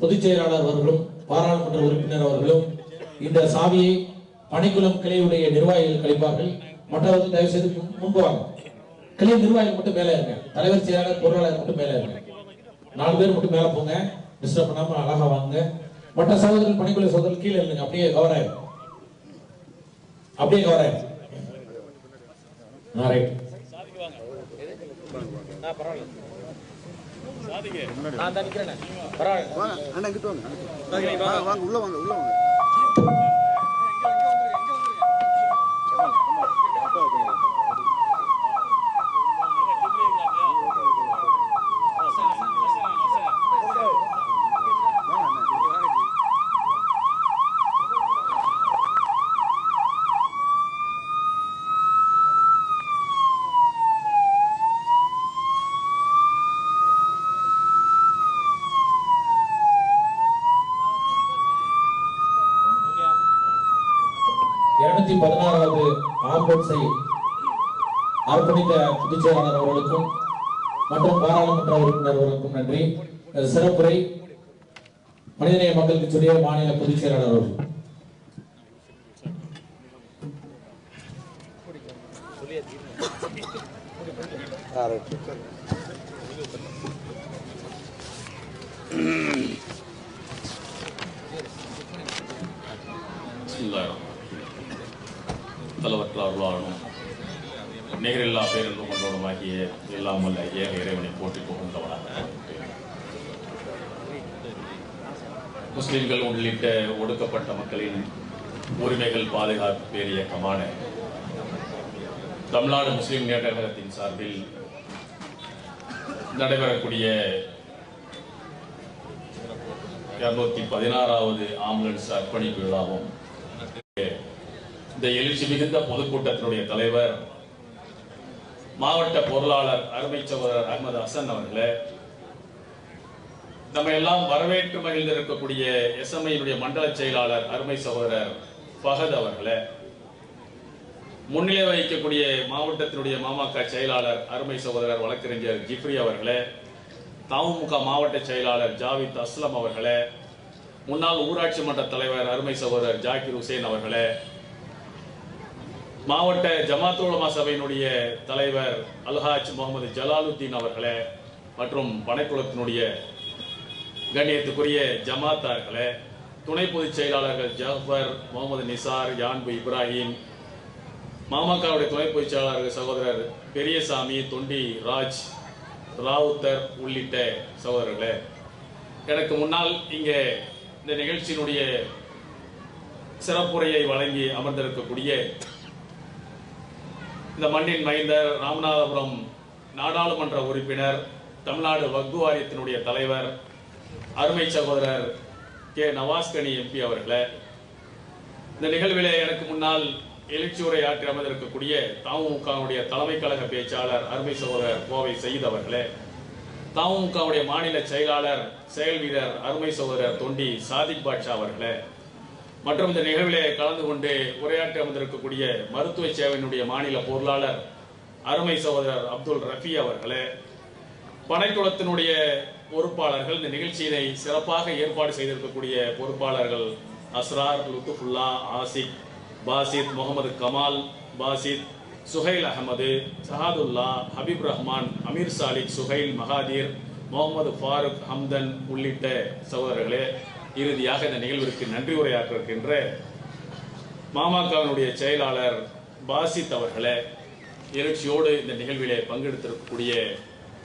பொதுச் செயலாளர் அவர்களும் பாராளுமன்ற உறுப்பினர் அவர்களும் இந்த சாவியை பணிக்குளம் கிளையுடைய நிர்வாகிகள் கழிப்பார்கள். மற்றவர்கள் தயவு செய்து முன்பு வாங்க. கிளை நிர்வாகிகள் மட்டும் மேலே இருங்க. தலைவர் செயலாளர் பொருளாளர் மட்டும் மேலே இருங்க. 4 பேர் மட்டும் மேலே போங்க. டிஸ்டர்ப் பண்ணாம அழகா வாங்க. மற்ற சகோதரர்கள் பணிக்குள்ள சகோதரர்கள் கீழே இருங்க. அப்படியே கவர் ஆயிடும். அப்படியே கவர் ஆயிடும். ரைட். நான் தான் நிக்கிறேன். பரவாயில்லை. வாங்க அண்ணா இங்க வாங்க. வாங்க உள்ள வாங்க உள்ள வாங்க. அர்ப்பணித்த பொதுச் செயலாளர் அவர்களுக்கும் மற்றும் பாராளுமன்ற உறுப்பினர் அவர்களுக்கும் நன்றி. சிறப்புரை மனிதநேய மக்கள் கட்சியுடைய மாநில பொதுச் செயலாளர் அவர்கள். தலைவர்களாலும் நிகரில்லா பேரன்பு கொண்டவனுமாகிய எல்லாம் வல்ல ஏக இறைவனை போற்றி புகழ்ந்தவனாக முஸ்லிம்கள் உள்ளிட்ட ஒடுக்கப்பட்ட மக்களின் உரிமைகள் பாதுகாப்பு பேர் இயக்கமான தமிழ்நாடு முஸ்லிம் முன்னேற்ற கழகத்தின் சார்பில் நடைபெறக்கூடிய 216வது ஆம்புலன்ஸ் அர்ப்பணிப்பு விழாவும் இந்த எழுச்சி மிகுந்த பொதுக்கூட்டத்தினுடைய தலைவர் மாவட்ட பொருளாளர் அருமை சகோதரர் அகமது ஹசன் அவர்களே, நம்ம எல்லாம் வரவேற்று மகிழ்ந்திருக்கக்கூடிய எஸ்எம்ஐ மண்டல செயலாளர் அருமை சகோதரர் ஃபஹத் அவர்களே, முன்னிலை வகிக்கக்கூடிய மாவட்டத்தினுடைய மாமக செயலாளர் அருமை சகோதரர் வழக்கறிஞர் ஜிப்ரி அவர்களே, தமுக மாவட்ட செயலாளர் ஜாவித் அஸ்லம் அவர்களே, முன்னாள் ஊராட்சி மன்ற தலைவர் அருமை சகோதரர் ஜாகிர் ஹுசேன் அவர்களே, மாவட்ட ஜமாத் உலமா சபையினுடைய தலைவர் அல்ஹாஜ் முகமது ஜலாலுத்தீன் அவர்களே மற்றும் பனைக்குளத்தினுடைய கண்ணியத்துக்குரிய ஜமாத்தார்களே, துணை பொதுச் செயலாளர்கள் ஜாஃபர், முகமது நிசார், யான்பு இப்ராஹிம், மாமகவுடைய துணை பொதுச் செயலாளர்கள் சகோதரர் பெரியசாமி, தொண்டி ராஜ், ராவுத்தர் உள்ளிட்ட சகோதரர்களே, எனக்கு முன்னால் இங்கே இந்த நிகழ்ச்சியினுடைய சிறப்புரையை வழங்கி அமர்ந்திருக்கக்கூடிய இந்த மண்ணின் மைந்தர், ராமநாதபுரம் நாடாளுமன்ற உறுப்பினர், தமிழ்நாடு வக்ஃப் வாரியத்தினுடைய தலைவர் அருமை சகோதரர் கே நவாஸ்கனி எம்பி அவர்களே, இந்த நிகழ்விலே எனக்கு முன்னால் எழுச்சி உரை ஆற்றி அமர்ந்திருக்கக்கூடிய தமுகவுடைய தலைமை கழக பேச்சாளர் அருமை சகோதரர் கோவை சயீத் அவர்களே, தமுகவுடைய மாநில செயலாளர் செயல் வீரர் அருமை சகோதரர் தொண்டி சாதிக் பாட்ஷா அவர்களே, மற்றும் இந்த நிகழ்விலே கலந்து கொண்டு உரையாற்றி அமர்ந்திருக்கக்கூடிய மருத்துவ சேவையினுடைய மாநில பொருளாளர் அருமை சகோதரர் அப்துல் ரஃபி அவர்களே, பனைக்குளத்தினுடைய பொறுப்பாளர்கள், இந்த நிகழ்ச்சியினை சிறப்பாக ஏற்பாடு செய்திருக்கக்கூடிய பொறுப்பாளர்கள் அஸ்ரார், லுத்துஃபுல்லா, ஆசிக், பாசித், முகமது கமால், பாசித், சுஹைல் அகமது, சஹாதுல்லா, ஹபீப் ரஹ்மான், அமீர் சாலிக், சுஹைல், மகாதீர், முகமது ஃபாரூக், ஹம்தன் உள்ளிட்ட சகோதரர்களே, இறுதியாக இந்த நிகழ்விற்கு நன்றி உரையாற்றிருக்கின்ற மாமகவினுடைய செயலாளர் பாசித் அவர்களே, எழுச்சியோடு இந்த நிகழ்விலே பங்கெடுத்திருக்கக்கூடிய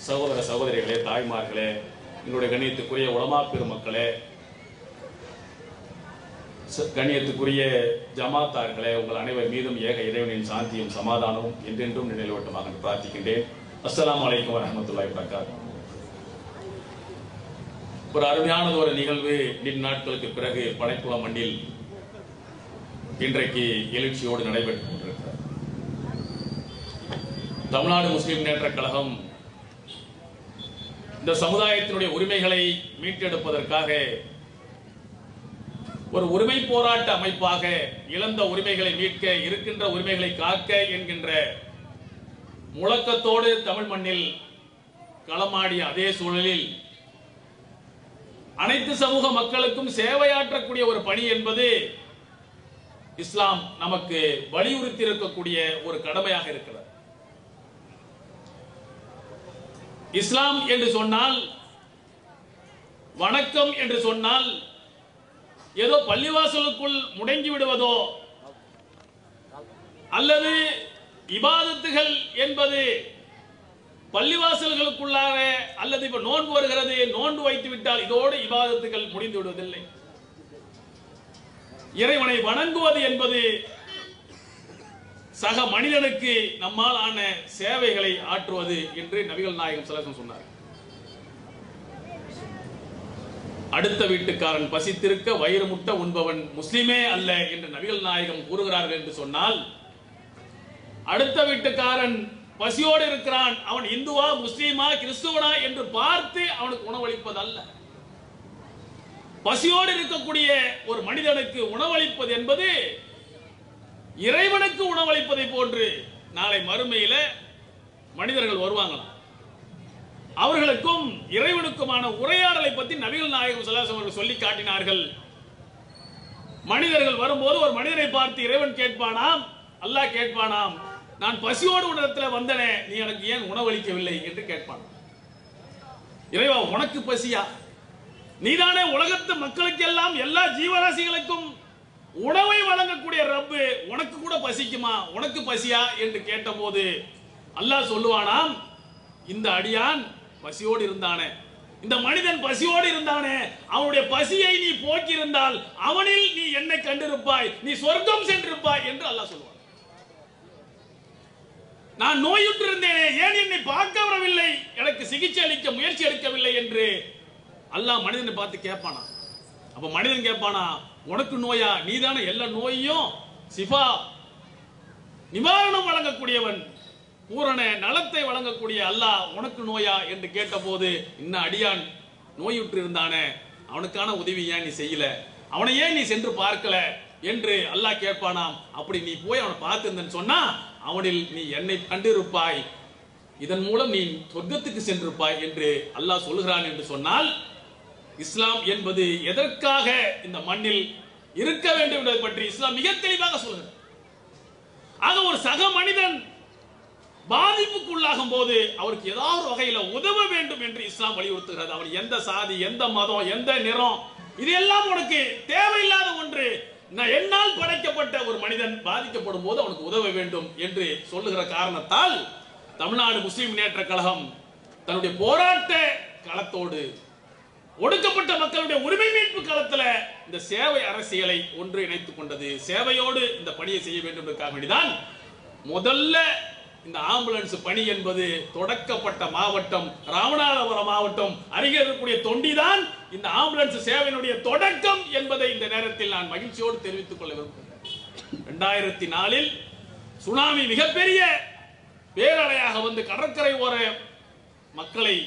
சகோதர சகோதரிகளே, தாய்மார்களே, எங்களுடைய கண்ணியத்துக்குரிய உலமா பெருமக்களே, கண்ணியத்துக்குரிய ஜமாத்தார்களே, உங்கள் அனைவர் மீதும் ஏக இறைவனின் சாந்தியும் சமாதானமும் என்றென்றும் நினைவுவட்டமாக பிரார்த்திக்கின்றேன். அஸ்ஸலாமு அலைக்கும் வரஹ்மத்துல்லாஹி வபரகாத்துஹு. ஒரு அருமையானது ஒரு நிகழ்வு நீண்ட நாட்களுக்கு பிறகு பனைக்குளம் மண்ணில் இன்றைக்கு எழுச்சியோடு நடைபெற்றுக் கொண்டிருக்கிறது. தமிழ்நாடு முஸ்லிம் முன்னேற்ற கழகம் இந்த சமுதாயத்தினுடைய உரிமைகளை மீட்டெடுப்பதற்காக ஒரு உரிமை போராட்ட அமைப்பாக இழந்த உரிமைகளை மீட்க, இருக்கின்ற உரிமைகளை காக்க என்கின்ற முழக்கத்தோடு தமிழ் மண்ணில் களமாடிய அதே சூழலில் அனைத்து சமூக மக்களுக்கும் சேவையாற்றக்கூடிய ஒரு பணி என்பது இஸ்லாம் நமக்கு வலியுறுத்தி இருக்கக்கூடிய ஒரு கடமையாக இருக்கிறது. இஸ்லாம் என்று சொன்னால், வணக்கம் என்று சொன்னால் ஏதோ பள்ளிவாசலுக்குள் முடங்கி விடுவதோ அல்லது இபாதத்துகள் என்பது பள்ளிவாசல்களுக்குள்ளாக அல்லது இப்ப நோன்பு வருகிறது, நோன்பு வைத்து விட்டால் இதோடு இபாதத்துகள் முடிந்து விடுவதில்லை. இறைவனை வணங்குவது என்பது சக மனிதனுக்கு நம்மால் ஆன சேவைகளை ஆற்றுவது என்று நபிகள் நாயகம் ஸல்லல்லாஹு அலைஹி வஸல்லம் சொன்னார். அடுத்த வீட்டுக்காரன் பசித்திருக்க வயிறு முட்ட உண்பவன் முஸ்லிமே அல்ல என்று நபிகள் நாயகம் கூறுகிறார்கள் என்று சொன்னால், அடுத்த வீட்டுக்காரன் பசியோடு இருக்கிறான், அவன் இந்துவா முஸ்லீமா கிறிஸ்துவனா என்று பார்த்து அவனுக்கு உணவளிப்பது அல்ல. பசியோடு இருக்கக்கூடிய ஒரு மனிதனுக்கு உணவளிப்பது என்பது இறைவனுக்கு உணவளிப்பதை போன்று. நாளை மறுமையில மனிதர்கள் வருவாங்களாம், அவர்களுக்கும் இறைவனுக்குமான உரையாடலை பற்றி நபிகள் நாயகம் ஸல்லல்லாஹு அலைஹி வஸல்லம் சொல்லி காட்டினார்கள். மனிதர்கள் வரும்போது ஒரு மனிதனை பார்த்து இறைவன் கேட்பானாம், அல்லாஹ் கேட்பானாம், நான் பசியோடு உன்னிடத்தில் வந்தனே, நீ எனக்கு ஏன் உணவளிக்கவில்லை என்று கேட்பான். இறைவா, உனக்கு பசியா? நீதானே உலகத்து மக்களுக்கெல்லாம் எல்லா ஜீவராசிகளுக்கும் உணவை வழங்கக்கூடிய ரப்பு, உனக்கு கூட பசிக்குமா, உனக்கு பசியா என்று கேட்டபோது அல்லாஹ் சொல்லுவானாம், இந்த அடியான் பசியோடு இருந்தானே, இந்த மனிதன் பசியோடு இருந்தானே, அவனுடைய பசியை நீ போக்கியிருந்தால் அவனில் நீ என்னை கண்டிருப்பாய், நீ சொர்க்கம் சென்றிருப்பாய் என்று அல்லாஹ் சொல்லுவான். நான் நோயுற்று இருந்தேனே, ஏன் என்னை பார்க்க வரவில்லை, எனக்கு சிகிச்சை அளிக்க முயற்சி எடுக்கவில்லை என்று அல்லாஹ் மனிதனை பார்த்து கேட்பானா. அப்ப மனிதன் கேட்பானா, உனக்கு நோயா? நீதானே எல்லா நோயையும் சிஃபா நிவாரணம் வழங்கக்கூடியவன், பூரண நலத்தை வழங்கக்கூடிய அல்லாஹ் உனக்கு நோயா என்று கேட்டபோது, இன்னும் அடியான் நோயுற்று இருந்தானே, அவனுக்கான உதவி ஏன் நீ செய்யல, அவனை ஏன் நீ சென்று பார்க்கல என்று அல்லாஹ் கேட்பானாம். அப்படி நீ போய் அவனை பார்த்திருந்தன்னு சொன்னா அவனில் நீ என்னை கண்டிருப்பாய், இதன் மூலம் நீ சொர்க்கத்துக்கு சென்றிருப்பாய் என்று அல்லாஹ் சொல்லுகிறான் என்று சொன்னால், இஸ்லாம் என்பது எதற்காக இந்த மண்ணில் இருக்க வேண்டும் என்பதை பற்றி இஸ்லாம் மிக தெளிவாக சொல்லுகிறது. ஆக ஒரு சக மனிதன் பாதிப்புக்குள்ளாகும் போது அவருக்கு ஏதாவது ஒரு வகையில உதவ வேண்டும் என்று இஸ்லாம் வலியுறுத்துகிறது. அவன் எந்த சாதி, எந்த மதம், எந்த நிறம், இதெல்லாம் உனக்கு தேவையில்லாத ஒன்று. என்னால் படைக்கப்பட்ட ஒரு மனிதன் பாதிக்கப்படும் போது அவனுக்கு உதவ வேண்டும் என்று சொல்லுகிற காரணத்தால் தமிழ்நாடு முஸ்லிம் முன்னேற்ற கழகம் தன்னுடைய போராட்ட களத்தோடு ஒடுக்கப்பட்ட மக்களுடைய உரிமை மீட்பு களத்தில் இந்த சேவை அரசியலை ஒன்று இணைத்துக் கொண்டது. சேவையோடு இந்த பணியை செய்ய வேண்டும் என்பதற்காக வேண்டிதான் முதல்ல இந்த ஆம்புலன்ஸ் பணி என்பது தொடக்கப்பட்ட மாவட்டம் ராமநாதபுரம் மாவட்டம் அருகே இருக்கக்கூடிய தொண்டிதான் இந்த ஆம்புலன்ஸ் சேவையினுடைய தொடக்கம் என்பதை இந்த நேரத்தில் நான் மகிழ்ச்சியோடு தெரிவித்துக் கொள்ள விரும்புகிறேன். 2004 சுனாமி மிகப்பெரிய பேரலையாக வந்து கடற்கரை ஓர மக்களை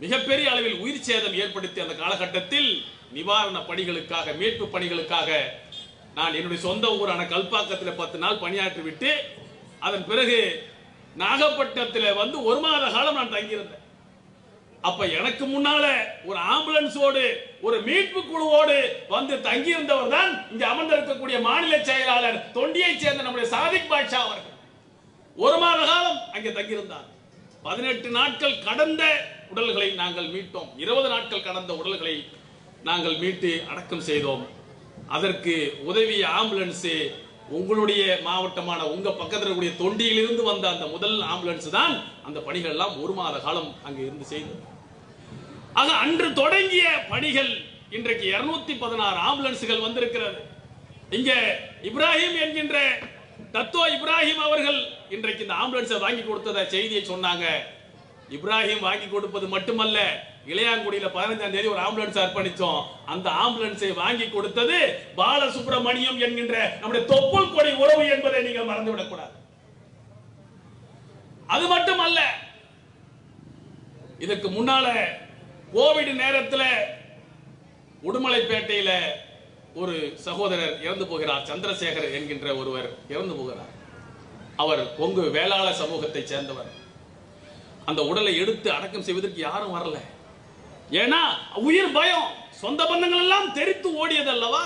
மிகப்பெரிய அளவில் உயிர் சேதம் ஏற்படுத்திய அந்த காலகட்டத்தில் நிவாரண பணிகளுக்காக, மீட்பு பணிகளுக்காக நான் என்னுடைய சொந்த ஊரான கல்பாக்கத்தில் 10 நாள் பணியாற்றி விட்டு அதன் பிறகு நாகப்பட்டினத்தில் வந்து 1 மாத காலம் நான் தங்கியிருந்தேன். அப்ப எனக்கு முன்னால ஒரு ஆம்புலன்ஸோடு ஒரு மீட்பு குழுவோடு வந்து தங்கியிருந்தவர் தான் இங்க அமர்ந்திருக்கக்கூடிய மாநில செயலாளர் தொண்டியை சேர்ந்த நம்முடைய சாதிக் பாட்ஷா அவர்கள். 1 மாத காலம் அங்கே தங்கியிருந்தார். 18 நாட்கள் கடந்த உடல்களை நாங்கள் மீட்டோம். 20 நாட்கள் கடந்த உடல்களை நாங்கள் மீட்டு அடக்கம் செய்தோம். அதற்கு உதவிய ஆம்புலன்ஸ் உங்களுடைய மாவட்டமான உங்க பக்கத்தில் இருக்கக்கூடிய தொண்டியிலிருந்து வந்த அந்த முதல் ஆம்புலன்ஸ் தான் அந்த பணிகள் எல்லாம் 1 மாத காலம் அங்கு இருந்து செய்தது. ஆக அன்று தொடங்கிய பணிகள் இன்றைக்கு 216 ஆம்புலன்ஸ்கள் வந்திருக்கிறது. இங்க இப்ராஹிம் என்கின்ற தத்துவ இப்ராஹிம் அவர்கள் இன்றைக்கு இந்த ஆம்புலன்ஸை வாங்கி கொடுத்தத செய்தியை சொன்னாங்க. இப்ராஹிம் வாங்கி கொடுப்பது மட்டுமல்ல, இளையாங்குடியில 15ஆம் தேதி ஒரு ஆம்புலன்ஸ் அர்ப்பணிச்சோம். அந்த ஆம்புலன்ஸை வாங்கி கொடுத்தது பாலசுப்ரமணியம் என்கின்ற நம்முடைய தொப்புள் கொடி உறவு என்பதை நீங்கள் மறந்துவிடக் கூடாது. அது மட்டுமல்ல, இதற்கு முன்னால கோவிட் நேரத்தில் உடுமலைப்பேட்டையில ஒரு சகோதரர் இறந்து போகிறார். சந்திரசேகர் என்கின்ற ஒருவர் இறந்து போகிறார். அவர் கொங்கு வேளாள சமூகத்தை சேர்ந்தவர். அந்த உடலை எடுத்து அடக்கம் செய்வதற்கு யாரும் வரல. ஏன்னா உயிர் பயம், சொந்த பந்தங்கள் எல்லாம் தெரித்து ஓடியது அல்லவா.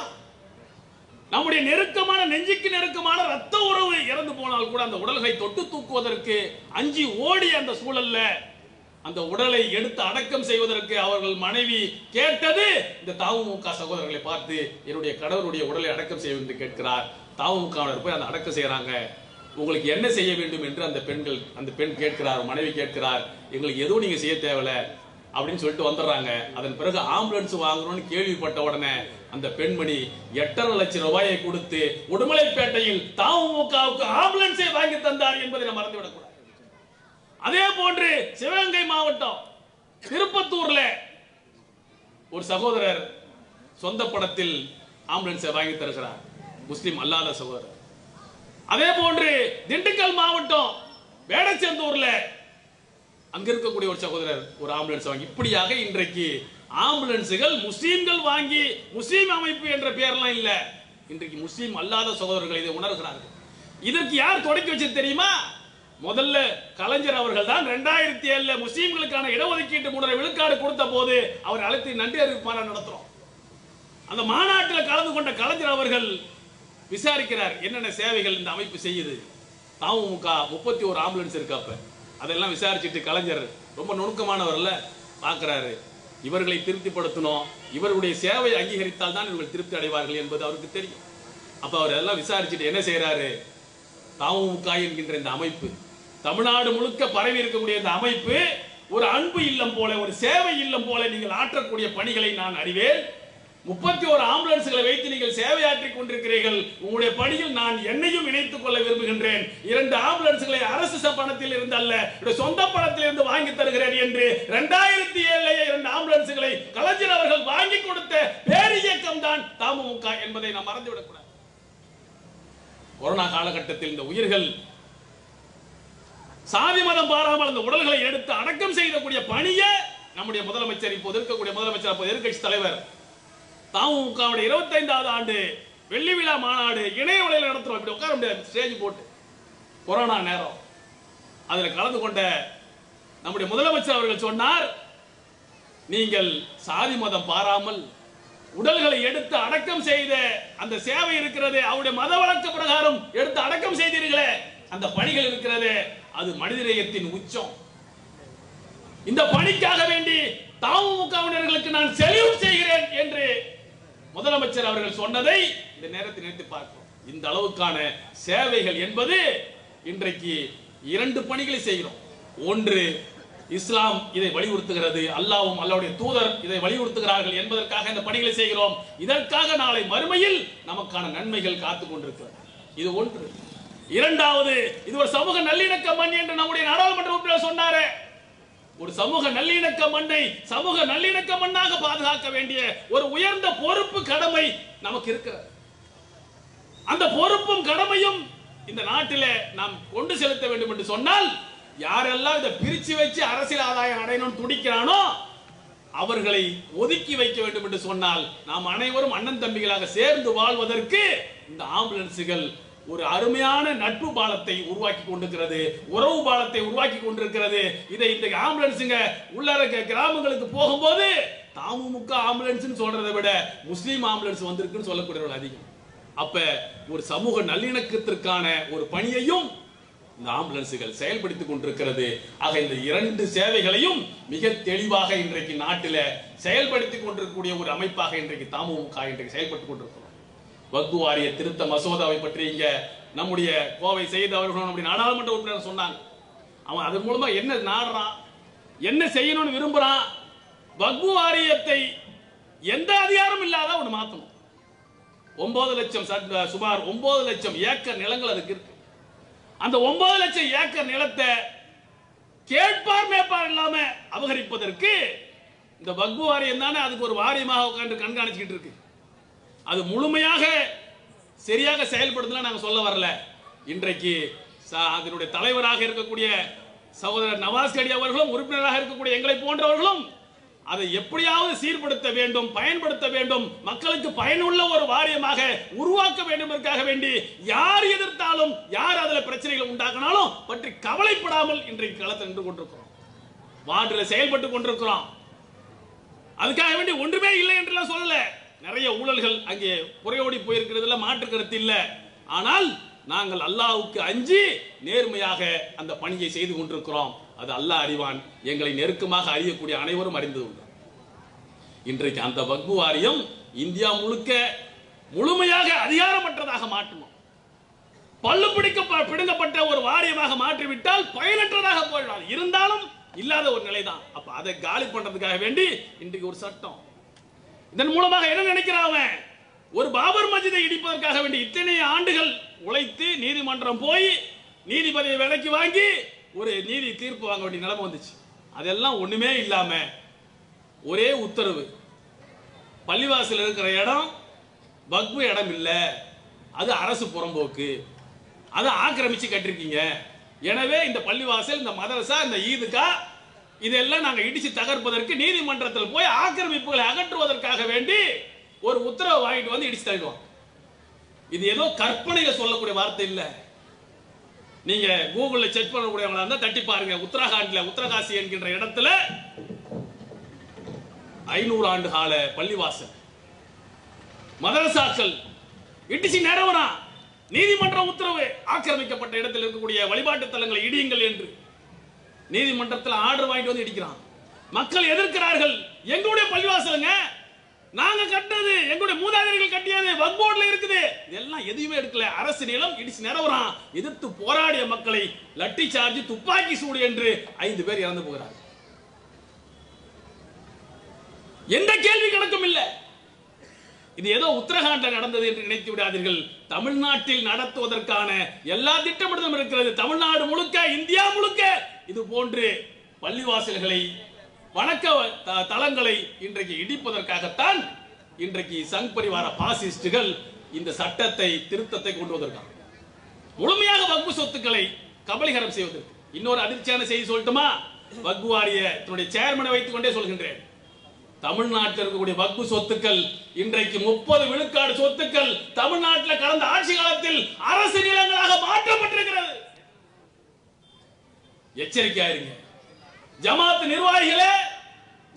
நம்முடைய நெருக்கமான, நெஞ்சுக்கு நெருக்கமான ரத்த உறவு இறந்து போனால் கூட அந்த உடல்களை தொட்டு தூக்குவதற்கு அஞ்சி ஓடிய அந்த சூழல்ல அந்த உடலை எடுத்து அடக்கம் செய்வதற்கு அவர்கள் மனைவி கேட்டது இந்த தமுமுக சகோதரர்களை பார்த்து, என்னுடைய கணவருடைய உடலை அடக்கம் செய்ய என்று கேட்கிறார். தமுமுகவினர் போய் அந்த அடக்கம் செய்யறாங்க. உங்களுக்கு என்ன செய்ய வேண்டும் என்று அந்த பெண் கேட்கிறார், மனைவி கேட்கிறார். எங்களுக்கு எதுவும் நீங்க செய்ய தேவையில்ல அப்படின்னு சொல்லிட்டு வந்துடுறாங்க. அதன் பிறகு ஆம்புலன்ஸ் வாங்கணும்னு கேள்விப்பட்ட உடனே அந்த பெண்மணி 8.5 லட்சம் ரூபாயை கொடுத்து உடுமலைப்பேட்டையில் தமுமுகவுக்கு ஆம்புலன்ஸை வாங்கி தந்தார் என்பதை நாம் மறந்துவிடக்கூடாது. அதே போன்று சிவகங்கை மாவட்டம் திருப்பத்தூர்ல ஒரு சகோதரர் சொந்த பணத்தில் ஆம்புலன்ஸை வாங்கி தருகிறார், முஸ்லிம் அல்லாத சகோதரர். அதே போன்று திண்டுக்கல் மாவட்டம் வேடச்சந்தூர்ல அங்க இருக்கக்கூடிய ஒரு சகோதரர் ஒரு ஆம்புலன்ஸ் வாங்கி, இப்படியாக இன்றைக்கு ஆம்புலன்ஸுகள் முஸ்லீம்கள் வாங்கி, முஸ்லீம் அமைப்பு என்ற பெயர்லாம் இல்ல, இன்றைக்கு முஸ்லீம் அல்லாத சகோதரர்கள் இதை உணர்கிறார்கள். இதற்கு யார் தொடக்கி வச்சது தெரியுமா? முதல்ல கலைஞர் அவர்கள் தான் 2007 முஸ்லீம்களுக்கான இடஒதுக்கீட்டு 3 விழுக்காடு கொடுத்த போது அவர் அழைத்து நன்றி அறிவிப்பு மாநாடு நடத்துறோம். அந்த மாநாட்டில் கலந்து கொண்ட கலைஞர் அவர்கள் விசாரிக்கிறார், என்னென்ன சேவைகள் இந்த அமைப்பு செய்யுது. தமுமுக 31 ஆம்புலன்ஸ் இருக்கு. அப்ப அதெல்லாம் விசாரிச்சுட்டு கலைஞர் ரொம்ப நுணுக்கமானவர்ல பார்க்கிறாரு, இவர்களை திருப்திப்படுத்தணும், இவர்களுடைய சேவை அங்கீகரித்தால் தான் இவர்கள் திருப்தி அடைவார்கள் என்பது அவருக்கு தெரியும். அப்ப அவர் எல்லாம் விசாரிச்சுட்டு என்ன செய்யறாரு, தமுமுக என்கின்ற இந்த அமைப்பு தமிழ்நாடு முழுக்க பரவி இருக்கக்கூடிய இந்த அமைப்பு ஒரு அன்பு இல்லம் போல, ஒரு சேவை இல்லம் போல நீங்கள் ஆற்றக்கூடிய பணிகளை நான் அறிவேன். 31 ஆம்புலன்ஸ்களை வைத்து நீங்கள் சேவையாற்றிக் கொண்டிருக்கிறீர்கள். உங்களுடைய பணியில் நான் என்னையும் இணைத்துக் கொள்ள விரும்புகின்றேன். 2 ஆம்புலன்ஸ்களை அரசு பணத்தில் இருந்து அல்ல, சொந்த பணத்தில் இருந்து வாங்கி தருகிறேன் என்று 2007 2 ஆம்புலன்ஸ்களை கலைஞர் அவர்கள் வாங்கி கொடுத்த பேரியக்கம் தான் தமுமுக என்பதை நாம் மறந்துவிடக்கூடாது. கொரோனா காலகட்டத்தில் இந்த உயிர்கள் சாதி மதம் பாராமல் அந்த உடல்களை எடுத்து அடக்கம் செய்யக்கூடிய பணியை நம்முடைய முதலமைச்சர், இப்போது இருக்கக்கூடிய முதலமைச்சர், அப்போது எதிர்க்கட்சி தலைவர், தமுமுகவுடைய 25வது ஆண்டு வெள்ளி விழா மாநாடு இணைய வழியில் நடத்துறோம். இப்படி உட்கார முடியாது, ஸ்டேஜ் போட்டு கொரோனா நேரம். அதில் கலந்து கொண்ட நம்முடைய முதலமைச்சர் அவர்கள் சொன்னார், நீங்கள் சாதி மதம் பாராமல் உடல்களை எடுத்து அடக்கம் செய்த அந்த சேவை இருக்கிறது, அவருடைய மத வழக்கு பிரகாரம் எடுத்து அடக்கம் செய்தீர்களே, அந்த பணிகள் இருக்கிறது, அது மனிதநேயத்தின் உச்சம். இந்த பணிக்காக வேண்டி தமுமுகவினர்களுக்கு நான் செல்யூட் செய்கிறேன் என்று முதலமைச்சர் அவர்கள் சொன்னதை இந்த நேரத்தில் நினைத்து பார்க்கிறோம். இந்த அளவுக்கான சேவைகள் என்பது இன்றைக்கு 2 பணிகளை செய்கிறோம். ஒன்று, இஸ்லாம் இதை வலியுறுத்துகிறது, அல்லாஹ்வும் அல்லாஹ்வுடைய தூதர் இதை வலியுறுத்துகிறார்கள் என்பதற்காக இந்த பணிகளை செய்கிறோம். இதற்காக நாளை மறுமையில் நமக்கான நன்மைகள் காத்துக் கொண்டிருக்கிறது. இது ஒன்று. இரண்டாவது, இது ஒரு சமூக நல்லிணக்க மண் என்று நம்முடைய நாடாளுமன்ற உறுப்பினர் சொன்னாரே, ஒரு சமூக நல்லிணக்க மண்ணை சமூக நல்லிணக்க மண்ணாக பாதுகாக்க வேண்டிய ஒரு உயர்ந்த பொறுப்பு, கடமை நமக்கு இருக்கிறது. அந்த பொறுப்பும் கடமையும் இந்த நாட்டிலே நாம் கொண்டு செலுத்த வேண்டும் என்று சொன்னால், யாரெல்லாம் இதை பிரிச்சு வச்சு அரசியல் ஆதாயம் அடையணும்னு துடிக்கிறானோ அவர்களை ஒதுக்கி வைக்க வேண்டும் என்று சொன்னால், நாம் அனைவரும் அண்ணன் தம்பிகளாக சேர்ந்து வாழ்வதற்கு இந்த ஆம்புலன்ஸுகள் ஒரு அருமையான நட்பு பாலத்தை உருவாக்கி கொண்டிருக்கிறது, உறவு பாலத்தை உருவாக்கி கொண்டிருக்கிறது. இதை இந்த ஆம்புலன்ஸுங்க உள்ளார கிராமங்களுக்கு போகும்போது தமுமுக ஆம்புலன்ஸ் சொல்றதை விட முஸ்லீம் ஆம்புலன்ஸ் வந்திருக்குன்னு சொல்லக்கூடியவர்கள் அதிகம். அப்ப ஒரு சமூக நல்லிணக்கத்திற்கான ஒரு பணியையும் இந்த ஆம்புலன்ஸுகள் செயல்படுத்திக் கொண்டிருக்கிறது. ஆக இந்த 2 சேவைகளையும் மிக தெளிவாக இன்றைக்கு நாட்டில் செயல்படுத்திக் கொண்டிருக்கக்கூடிய ஒரு அமைப்பாக இன்றைக்கு தமுமுக இன்றைக்கு செயல்பட்டுக் கொண்டிருக்கிறோம். வக்ஃபு வாரிய திருத்த மசோதாவை பற்றி இங்க நம்முடைய கோவை செய்த அவர்கள் நம்முடைய நாடாளுமன்ற உறுப்பினர் சொன்னாங்க. அவன் அதன் மூலமா என்ன நாடுறான், என்ன செய்யணும்னு விரும்புறான், வக்ஃபு வாரியத்தை எந்த அதிகாரம் இல்லாத ஒன்று மாற்றணும். 9 லட்சம் சுமார் 9 லட்சம் ஏக்கர் நிலங்கள் அதுக்கு இருக்கு. அந்த 9 லட்சம் ஏக்கர் நிலத்தை கேட்பார் மேற்பார் இல்லாம அபகரிப்பதற்கு இந்த வக்ஃபு வாரியம் தானே அதுக்கு ஒரு வாரியமாக உட்கார்ந்து கண்காணிச்சுக்கிட்டு இருக்கு. அது முழுமையாக சரியாக செயல்படுத்தல நாங்கள் சொல்ல வரல. இன்றைக்கு அதனுடைய தலைவராக இருக்கக்கூடிய சகோதரர் நவாஸ் கனி அவர்களும், உறுப்பினராக இருக்கக்கூடிய எங்களை போன்றவர்களும் அதை எப்படியாவது சீர்படுத்த வேண்டும், பயன்படுத்த வேண்டும், மக்களுக்கு பயனுள்ள ஒரு வாரியமாக உருவாக்க வேண்டும் என்பதற்காக வேண்டி யார் எதிர்த்தாலும், யார் அதுல பிரச்சனைகள் உண்டாக்கினாலும் பற்றி கவலைப்படாமல் இன்றைக்கு களத்தில் நின்று கொண்டிருக்கிறோம், வார்டில் செயல்பட்டு கொண்டிருக்கிறோம். அதுக்காக வேண்டி ஒன்றுமே இல்லை என்றெல்லாம் சொல்லல. நிறைய ஊழல்கள் அங்கே புறையோடி போயிருக்கிறதுல மாற்று கருத்து இல்லை. ஆனால் நாங்கள் அல்லாஹ்வுக்கு அஞ்சி நேர்மையாக அந்த பணியை செய்து கொண்டிருக்கிறோம். அது அல்லாஹ் அறிவான். எங்களை நெருக்கமாக அறியக்கூடிய அனைவரும் அறிந்து கொண்டார். இன்றைக்கு அந்த வக்ஃபு வாரியம் இந்தியா முழுக்க முழுமையாக அதிகாரமற்றதாக மாற்றணும். பல்லு பிடுங்கப்பட்ட ஒரு வாரியமாக மாற்றிவிட்டால் பயனற்றதாக போயிடும். இருந்தாலும் இல்லாத ஒரு நிலைதான். அப்ப அதை காலி பண்றதுக்காக வேண்டி இன்றைக்கு ஒரு சட்டம். இதன் மூலமாக என்ன நினைக்கிறான்? ஒரு பாபர் மஸ்ஜிதை இடிப்பதற்காக வேண்டி இத்தனை ஆண்டுகள் உழைத்து நீதிமன்றம் போய் நீதிபதியை விலைக்கு வாங்கி ஒரு நீதி தீர்ப்பு வாங்க வேண்டிய நிலைமை வந்துச்சு. அதெல்லாம் ஒண்ணுமே இல்லாம ஒரே உத்தரவு, பள்ளிவாசல் இருக்கிற இடம் வக்ஃபு இடம் இல்லை, அது அரசு புறம்போக்கு, அதை ஆக்கிரமிச்சு கட்டிருக்கீங்க. எனவே இந்த பள்ளிவாசல், இந்த மதரசா, இந்த ஈதுகா இதெல்லாம் நாங்க இடிச்சு தகர்ப்பதற்கு நீதிமன்றத்தில் போய் ஆக்கிரமிப்புகளை அகற்றுவதற்காக வேண்டி ஒரு உத்தரவு வாங்கிட்டு வந்து இடிச்சு தள்ளிடுவோம். இது ஏதோ கற்பனையில சொல்லக்கூடிய வார்த்தை இல்ல. நீங்க கூகுள்ல செக் பண்ணக்கூடியவங்களா இருந்தா தட்டி பாருங்க. உத்தரகாண்ட்ல உத்தரகாசி என்கின்ற இடத்துல 500 ஆண்டு கால பள்ளிவாசல் மதரசாக்கள் இடிச்சு நிறவனா நீதிமன்ற உத்தரவு, ஆக்கிரமிக்கப்பட்ட இடத்தில் இருக்கக்கூடிய வழிபாட்டு தலங்களை இடியுங்கள் என்று நீதிமன்றத்தில் ஆர்டர் வாங்கிட்டு வந்து இடிக்கிறான். மக்கள் எதிர்க்கிறார்கள். எங்களுடைய பள்ளிவாசலுங்க, நாங்க கட்டினது, எங்களுடைய மூதாதையர்கள் கட்டியது, வக்ஃப் போர்டுல இருக்குது. இதெல்லாம் எதுவுமே எடுக்கல. அரசு நிலம் இடிச்சு நிறவறான். எதிர்த்து போராடிய மக்களை லட்டி சார்ஜ், துப்பாக்கி சூடு என்று 5 பேர் இறந்து போகிறார்கள். எந்த கேள்வி கணக்கும் இல்லை. இது ஏதோ உத்தரகாண்ட நடந்தது என்று நினைத்து விடாதீர்கள். தமிழ்நாட்டில் நடத்துவதற்கான எல்லா திட்டமிடலும் இருக்கிறது. தமிழ்நாடு முழுக்க, இந்தியா முழுக்க இது போன்று பள்ளிவாசல்களை, வணக்க தலங்களை இன்றைக்கு இடிப்பதற்காகத்தான் இன்றைக்கு சங் பரிவார பாசிஸ்டுகள் இந்த சட்டத்தை, திருத்தத்தை கொண்டு வந்திருக்காங்க. முழுமையாக வக்ஃபு சொத்துக்களை கபலீகரம் செய்வதற்கு. இன்னொரு அதிர்ச்சியான செய்தி சொல்லட்டுமா? வக்ஃபு வாரியத்தினுடைய சேர்மனை வைத்துக் கொண்டே சொல்கின்றேன். தமிழ்நாட்டில் இருக்கக்கூடிய வக்ஃபு சொத்துக்கள் இன்றைக்கு 30 விழுக்காடு சொத்துக்கள் தமிழ்நாட்டில் கடந்த ஆட்சி காலத்தில் அரசு நிலங்களாக மாற்றப்பட்டிருக்கிறது. எச்சரிக்கையாயிருங்க. ஜமாத் நிர்வாகிகளே,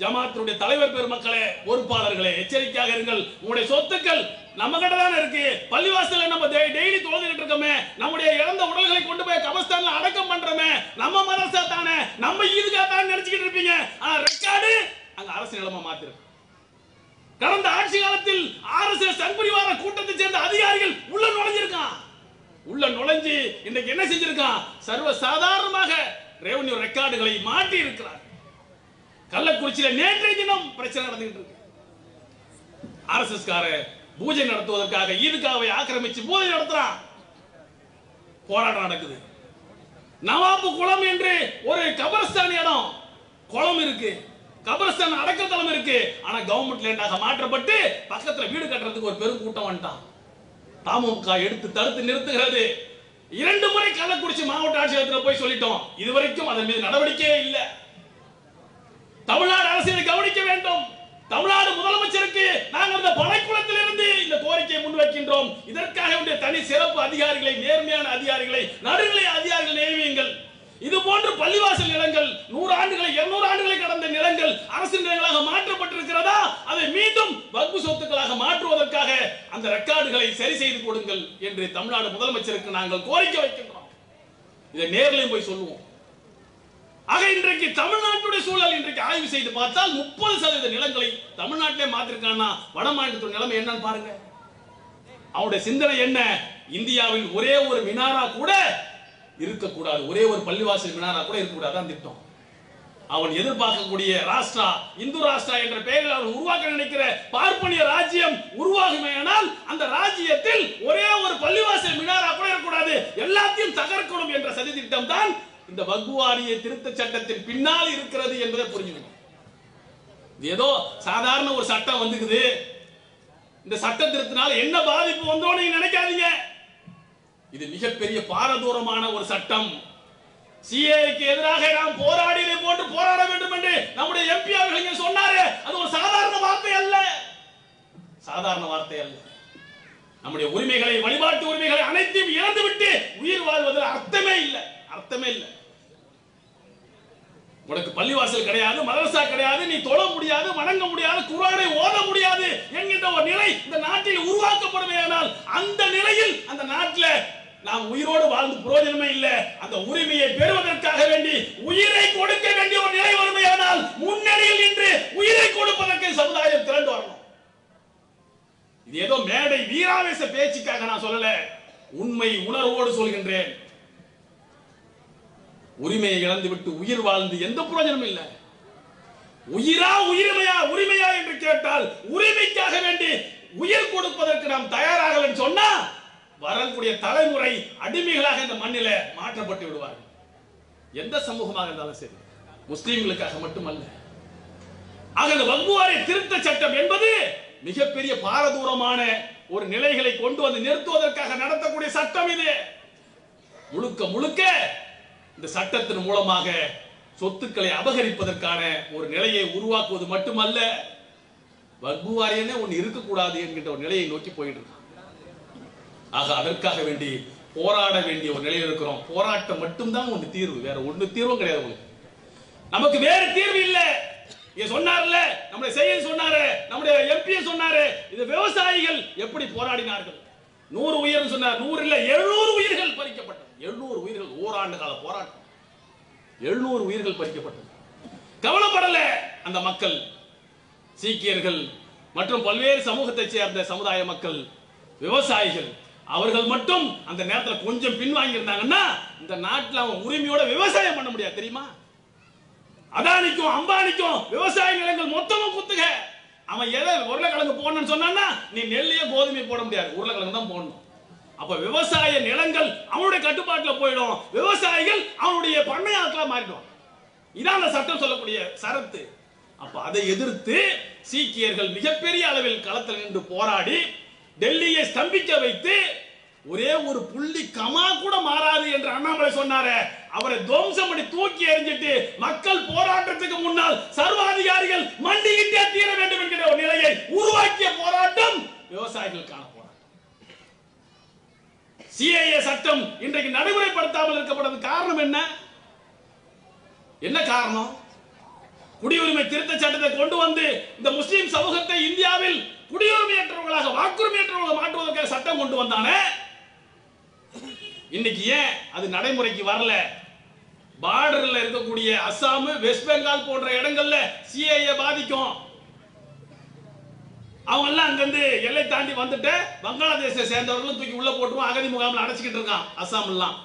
ஜமாத்துடைய தலைவர் பெருமக்களே, பொறுப்பாளர்களே, எச்சரிக்கையாக இருங்கள். உங்களுடைய சொத்துக்கள் நம்ம கிட்ட தானே இருக்கு. பள்ளிவாசல்ல நம்ம டெய்லி தொழுதுகிட்டு இருக்கோமே, நம்முடைய இறந்த உடல்களை கொண்டு போய் கபஸ்தான்ல அடக்கம் பண்றோமே, நம்ம மதரசா தானே, நம்ம ஈதுகா தானே நினைச்சுக்கிட்டு இருப்பீங்க. ஆனா ரெக்கார்டு அங்க அரசு நிலமா மாத்திருக்கு. கடந்த ஆட்சி காலத்தில் ஆர்எஸ்எஸ் சங் பரிவார கூட்டத்தை சேர்ந்த அதிகாரிகள் உள்ள நுழைஞ்சிருக்கான். உள்ள நுழைஞ்சு இன்னைக்கு என்ன செஞ்சிருக்கான்? சர்வ சாதாரணமாக ரெவென்யூ ரெக்கார்டுகளை மாற்றி இருக்கிறார். கள்ளக்குறிச்சியில நேற்றைய தினம் பிரச்சனை நடந்துகிட்டு இருக்கு. ஆர்எஸ்எஸ் கார பூஜை நடத்துவதற்காக ஈதுகாவை ஆக்கிரமிச்சு பூஜை நடத்துறான். போராட்டம் நடக்குது. நவாபு குளம் என்று ஒரு கபரஸ்தான் இடம், குளம் இருக்கு, கபரஸ்தான் அடக்கத்தலம் இருக்கு. ஆனா கவர்மெண்ட் லேண்டாக மாற்றப்பட்டு பக்கத்துல வீடு கட்டுறதுக்கு ஒரு பெரும் கூட்டம் வந்துட்டான். தமுக எடுத்து தடுத்து நிறுத்துகிறது. 2 முறை கள்ளக்குறிச்சி மாவட்ட ஆட்சியரத்தில் போய் சொல்லிட்டோம். இதுவரைக்கும் அதன் மீது நடவடிக்கையே இல்லை. தமிழ்நாடு அரசை கவனிக்க வேண்டும். தமிழ்நாடு முதலமைச்சருக்கு நாங்கள் இந்த படைக்குளத்தில் இருந்து இந்த கோரிக்கையை முன்வைக்கின்றோம். இதற்காக தனி சிறப்பு அதிகாரிகளை, நேர்மையான அதிகாரிகளை, நடுநிலை அதிகாரிகள் நியமியுங்கள். இது போன்று பள்ளிவாசல் நிலங்கள் 100 ஆண்டுகளை, 200 ஆண்டுகளை கடந்த நிலங்கள் அரசு நிலங்களாக மாற்றப்பட்டிருக்கிறதா, அதை மீண்டும் வக்ஃபு சொத்துக்களாக மாற்றுவதற்காக அந்த ரெக்கார்டுகளை சரி செய்து கொடுங்கள் என்று தமிழ்நாடு முதலமைச்சருக்கு நாங்கள் கோரிக்கை வைக்கின்றோம். இதை நேரில் போய் சொல்லுவோம். ஆக இன்றைக்கு தமிழ்நாட்டுடைய சூழல் இன்றைக்கு ஆய்வு செய்து பார்த்தால் 30% நிலங்களை தமிழ்நாட்டிலே மாத்திருக்கானா, வட மாநிலத்தோட நிலைமை என்னன்னு பாருங்க. அவனுடைய சிந்தனை என்ன? இந்தியாவில் ஒரே ஒரு மினாரா கூட இருக்கக்கூடாது, ஒரே ஒரு பள்ளிவாசல் மினாரா கூட இருக்கக்கூடாது திட்டம். அவன் எதிர்பார்க்கக்கூடிய ராஷ்டிரா, இந்து ராஷ்டிரா என்ற பெயரில் அவன் உருவாக்க நினைக்கிற பார்ப்பனிய ராஜ்யம் உருவாகுமேயானால் அந்த ராஜ்யத்தில் ஒரே ஒரு பள்ளிவாசல் மினாரா கூட இருக்கக்கூடாது, எல்லாத்தையும் தகர்க்கணும் என்ற சதி திட்டம் தான் இந்த வக்ஃபு வாரிய திருத்த சட்டத்தின் பின்னால் இருக்கிறது என்பதை புரிஞ்சுக்கணும். ஏதோ சாதாரண ஒரு சட்டம் வந்துக்குது, இந்த சட்ட திருத்தினால என்ன பாதிப்பு வந்தோம் நீங்க நினைக்காதீங்க. இது மிகப்பெரிய பாரதூரமான ஒரு சட்டம். சிஏக்கு எதிராக நாம் போராடியதை போன்று போராட வேண்டும் என்று நம்முடைய எம்பி அவர்கள் இங்கே சொன்னாரே, அது ஒரு சாதாரண வார்த்தை அல்ல, சாதாரண வார்த்தை அல்ல. நம்முடைய உரிமைகளை, வழிபாட்டு உரிமைகளை அனைத்தையும் இழந்துவிட்டு உயிர் வாழ்வதில் அர்த்தமே இல்லை, அர்த்தமே இல்லை. உனக்கு பள்ளிவாசல் கிடையாது, மதரசா கிடையாது, நீ தொழ முடியாது, வணங்க முடியாது, குர்ஆனை ஓத முடியாது என்கின்ற ஒரு நிலை இந்த நாட்டில் உருவாக்கப்படுமையானால் அந்த நிலையில் அந்த நாட்டில் நாம் உயிரோடு வாழ்ந்து பிரயோஜனமே இல்லை. அந்த உரிமையை பெறுவதற்காக வேண்டி உயிரை கொடுக்க வேண்டிய ஒரு நிலை வருமையானால் முன்னணியில் நின்று உயிரை கொடுப்பதற்கு சமுதாயம் திரண்டு வரணும். இது ஏதோ மேடை வீராவேச பேச்சுக்காக நான் சொல்லல, உண்மை உணர்வோடு சொல்கின்றேன். உரிமையை இழந்து விட்டு உயிர் வாழ்ந்து எந்த பிரயோஜனமும் இல்லை. உயிரா உரிமையா உரிமையா என்று கேட்டால் உரிமைக்காக வேண்டி உயிர் கொடுப்பதற்கு நாம் தயாராக சொன்னா வரக்கூடிய தலைமுறை அடிமைகளாக இந்த மண்ணில மாற்றப்பட்டு விடுவார்கள். எந்த சமூகமாக இருந்தாலும் சரி, முஸ்லிம்களுக்காக மட்டுமல்ல. ஆக இந்த வக்ஃப் வாரிய திருத்த சட்டம் என்பது மிகப்பெரிய பாரதூரமான ஒரு நிலைகளை கொண்டு வந்து நிறுத்துவதற்காக நடத்தக்கூடிய சட்டம் இது. முழுக்க முழுக்க இந்த சட்டத்தின் மூலமாக சொத்துக்களை அபகரிப்பதற்கான ஒரு நிலையை உருவாக்குவது மட்டுமல்ல, வக்ஃப் வாரியமே ஒன்று இருக்கக்கூடாது என்கின்ற ஒரு நிலையை நோக்கி போயிட்டு இருக்கு. ஆக அதற்காக வேண்டி போராட வேண்டிய ஒரு நிலையில் இருக்கிறோம். போராட்டம் மட்டும்தான் ஒன்று தீர்வு, வேற ஒன்று தீர்வும் கிடையாது. உங்களுக்கு நமக்கு வேற தீர்வு இல்லை. இங்க சொன்னார்ல, நம்முடைய செய்தி சொன்னாரு, நம்முடைய எம்பி சொன்னாரு, இது விவசாயிகள் எப்படி போராடினார்கள். 100 உயிர் சொன்னார், 100 இல்ல 700 உயிர்கள் பறிக்கப்பட்டது. 700 உயிர்கள், ஓராண்டு கால போராட்டம், 700 உயிர்கள் பறிக்கப்பட்டது. கவலைப்படல அந்த மக்கள், சீக்கியர்கள் மற்றும் பல்வேறு சமூகத்தை சேர்ந்த சமுதாய மக்கள், விவசாயிகள், அவர்கள் மட்டும் அந்த நேரத்தில் கொஞ்சம் பின்வாங்கி இருந்தாங்கன்னா இந்த நாட்டில் அவன் உரிமையோட விவசாயம் பண்ண முடியாது. தெரியுமா? அதானிக்கும் அம்பானிக்கும் விவசாய நிலங்கள் மொத்தமும் குத்துக. அவன் எதை உருளைக்கிழங்கு போடணும்னு சொன்னான்னா நீ நெல்லையே கோதுமை போட முடியாது, உருளைக்கிழங்கு தான் போடணும். அப்ப விவசாய நிலங்கள் அவனுடைய கட்டுப்பாட்டில் போயிடும், விவசாயிகள் அவனுடைய பண்ணையாட்களா மாறிடும். இதான் அந்த சட்டம் சொல்லக்கூடிய சரத்து. அப்ப அதை எதிர்த்து சீக்கியர்கள் மிகப்பெரிய அளவில் களத்தில் நின்று போராடி டெல்லியை ஸ்தம்பிக்க வைத்து ஒரே ஒரு புள்ளி கமா கூட மாறாது என்று அண்ணாமலை சொன்னாரே, அவரை துவம்சம் பண்ணி தூக்கி எறிஞ்சிட்டு மக்கள் போராட்டத்துக்கு முன்னால் சர்வாதிகாரிகள் மண்டியிட்டே தீர வேண்டும் என்கிற ஒரு நிலையை உருவாக்கிய போராட்டம் விவசாயிகளுக்கான போராட்டம். சிஏஏ சட்டம் இன்றைக்கு நடைமுறைப்படுத்தாமல் இருக்கப்படுறது காரணம் என்ன? என்ன காரணம்? குடியுரிமை திருத்த சட்டத்தை கொண்டு வந்து இந்த முஸ்லிம் சமூகத்தை இந்தியாவில் குடியுரிமையற்றவர்களாக வாக்குரிமையற்றவர்களாக மாற்றுவதற்காக சட்டம் கொண்டு வந்தானே, இன்னைக்கு ஏன் அது நடைமுறைக்கு வரல? பார்டர்ல இருக்கக்கூடிய அசாம், வெஸ்ட் பெங்கால் போன்ற இடங்கள்ல சிஏஏ பாதிக்கும். அவங்க எல்லாம் அங்கிருந்து எல்லை தாண்டி வந்துட்டு வங்காளதேசத்தை சேர்ந்தவர்களும் தூக்கி உள்ள போட்டுருவோம், அகதி முகாமில் அடைச்சிக்கிட்டு இருக்கான் அசாம் எல்லாம்.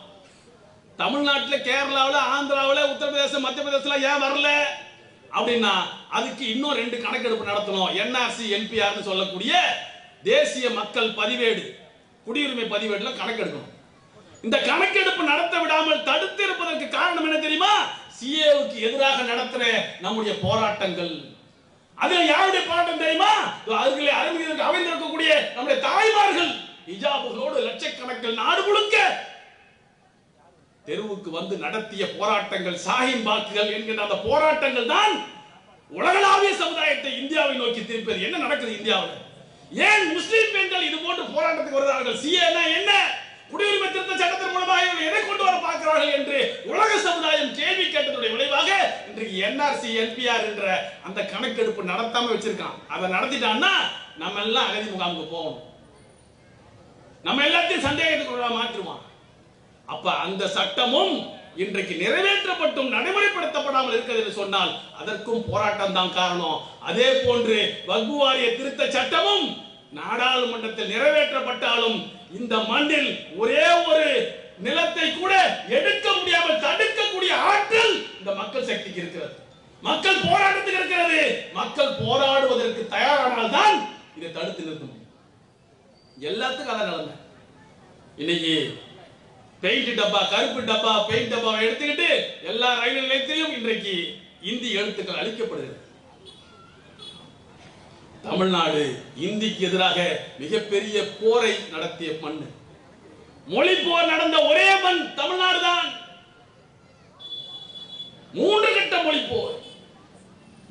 தமிழ்நாட்டில், கேரளாவில், ஆந்திராவில், உத்தரப்பிரதேசம், மத்திய பிரதேசல ஏன் வரல அப்படின்னா அதுக்கு இன்னும் 2 கணக்கெடுப்பு நடத்தணும். என்ஆர்சி என்பிஆர் சொல்லக்கூடிய தேசிய மக்கள் பதிவேடு, குடியுரிமை பதிவேடுல கணக்கெடுக்கணும். இந்த கணக்கெடுப்பு நடத்த விடாமல் தடுத்து இருப்பதற்கு காரணம் என்ன தெரியுமா? சிஏவுக்கு எதிராக நடத்துற நம்முடைய போராட்டங்கள். அதுல யாருடைய போராட்டம் தெரியுமா? அவர்களை அருமைக்கு அமைந்திருக்கக்கூடிய நம்முடைய தாய்மார்கள் ஹிஜாபுகளோடு லட்சக்கணக்கில் நாடு முழுக்க தெருவுக்கு வந்து நடத்திய போராட்டங்கள், சாஹின் பாக்குகள் என்கின்ற அந்த போராட்டங்கள் தான் உலகளாவிய சமுதாயத்தை இந்தியாவை நோக்கி திருப்பது. என்ன நடக்குது இந்தியாவில்? ஏன் முஸ்லிம் பெண்கள் இது போன்று போராட்டத்துக்கு வருகிறார்கள்? சிஏனா என்ன, குடியுரிமை திருத்த சட்டத்தின் மூலமாக எதை கொண்டு வர பார்க்கிறார்கள் என்று உலக சமுதாயம் கேள்வி கேட்டதுடைய விளைவாக இன்றைக்கு என்ஆர்சி என்பிஆர் என்ற அந்த கணக்கெடுப்பு நடத்தாம வச்சிருக்கான். அதை நடத்திட்டான்னா நம்ம எல்லாம் அகதி முகாமுக்கு போகணும், நம்ம எல்லாத்தையும் சந்தேகத்துக்கு மாற்றுவான். அப்ப அந்த சட்டமும் இன்றைக்கு நிறைவேற்றப்பட்டும் நடைமுறைப்படுத்தப்படாமல் இருக்கிறது என்று சொன்னால் அதற்கும் போராட்டம் தான் காரணம். அதே போன்று வக்ஃப் வாரிய திருத்த சட்டமும் நாடாளுமன்றத்தில் நிறைவேற்றப்பட்டாலும் இந்த மண்ணில் ஒரே ஒரு நிலத்தை கூட எடுக்க முடியாமல் தடுக்கக்கூடிய ஆற்றல் இந்த மக்கள் சக்திக்கு இருக்கிறது, மக்கள் போராட்டத்துக்கு இருக்கிறது. மக்கள் போராடுவதற்கு தயாரானால் தான் இதை தடுத்து நிறுத்த முடியும். எல்லாத்துக்கும் அதான் நிலைமை. இன்னைக்கு பெயிண்ட் டப்பா, கருப்பு டப்பா, பெயிண்ட் டப்பாவை எடுத்துக்கிட்டு எல்லா ரயில் நிலையத்திலும் இன்றைக்கு இந்தி எழுத்துக்கள் அளிக்கப்படுகிறது. தமிழ்நாடு இந்திக்கு எதிராக மிகப்பெரிய போரை நடத்திய மண், மொழி போர் நடந்த ஒரே மண் தமிழ்நாடு தான். 3 கட்ட மொழி போர்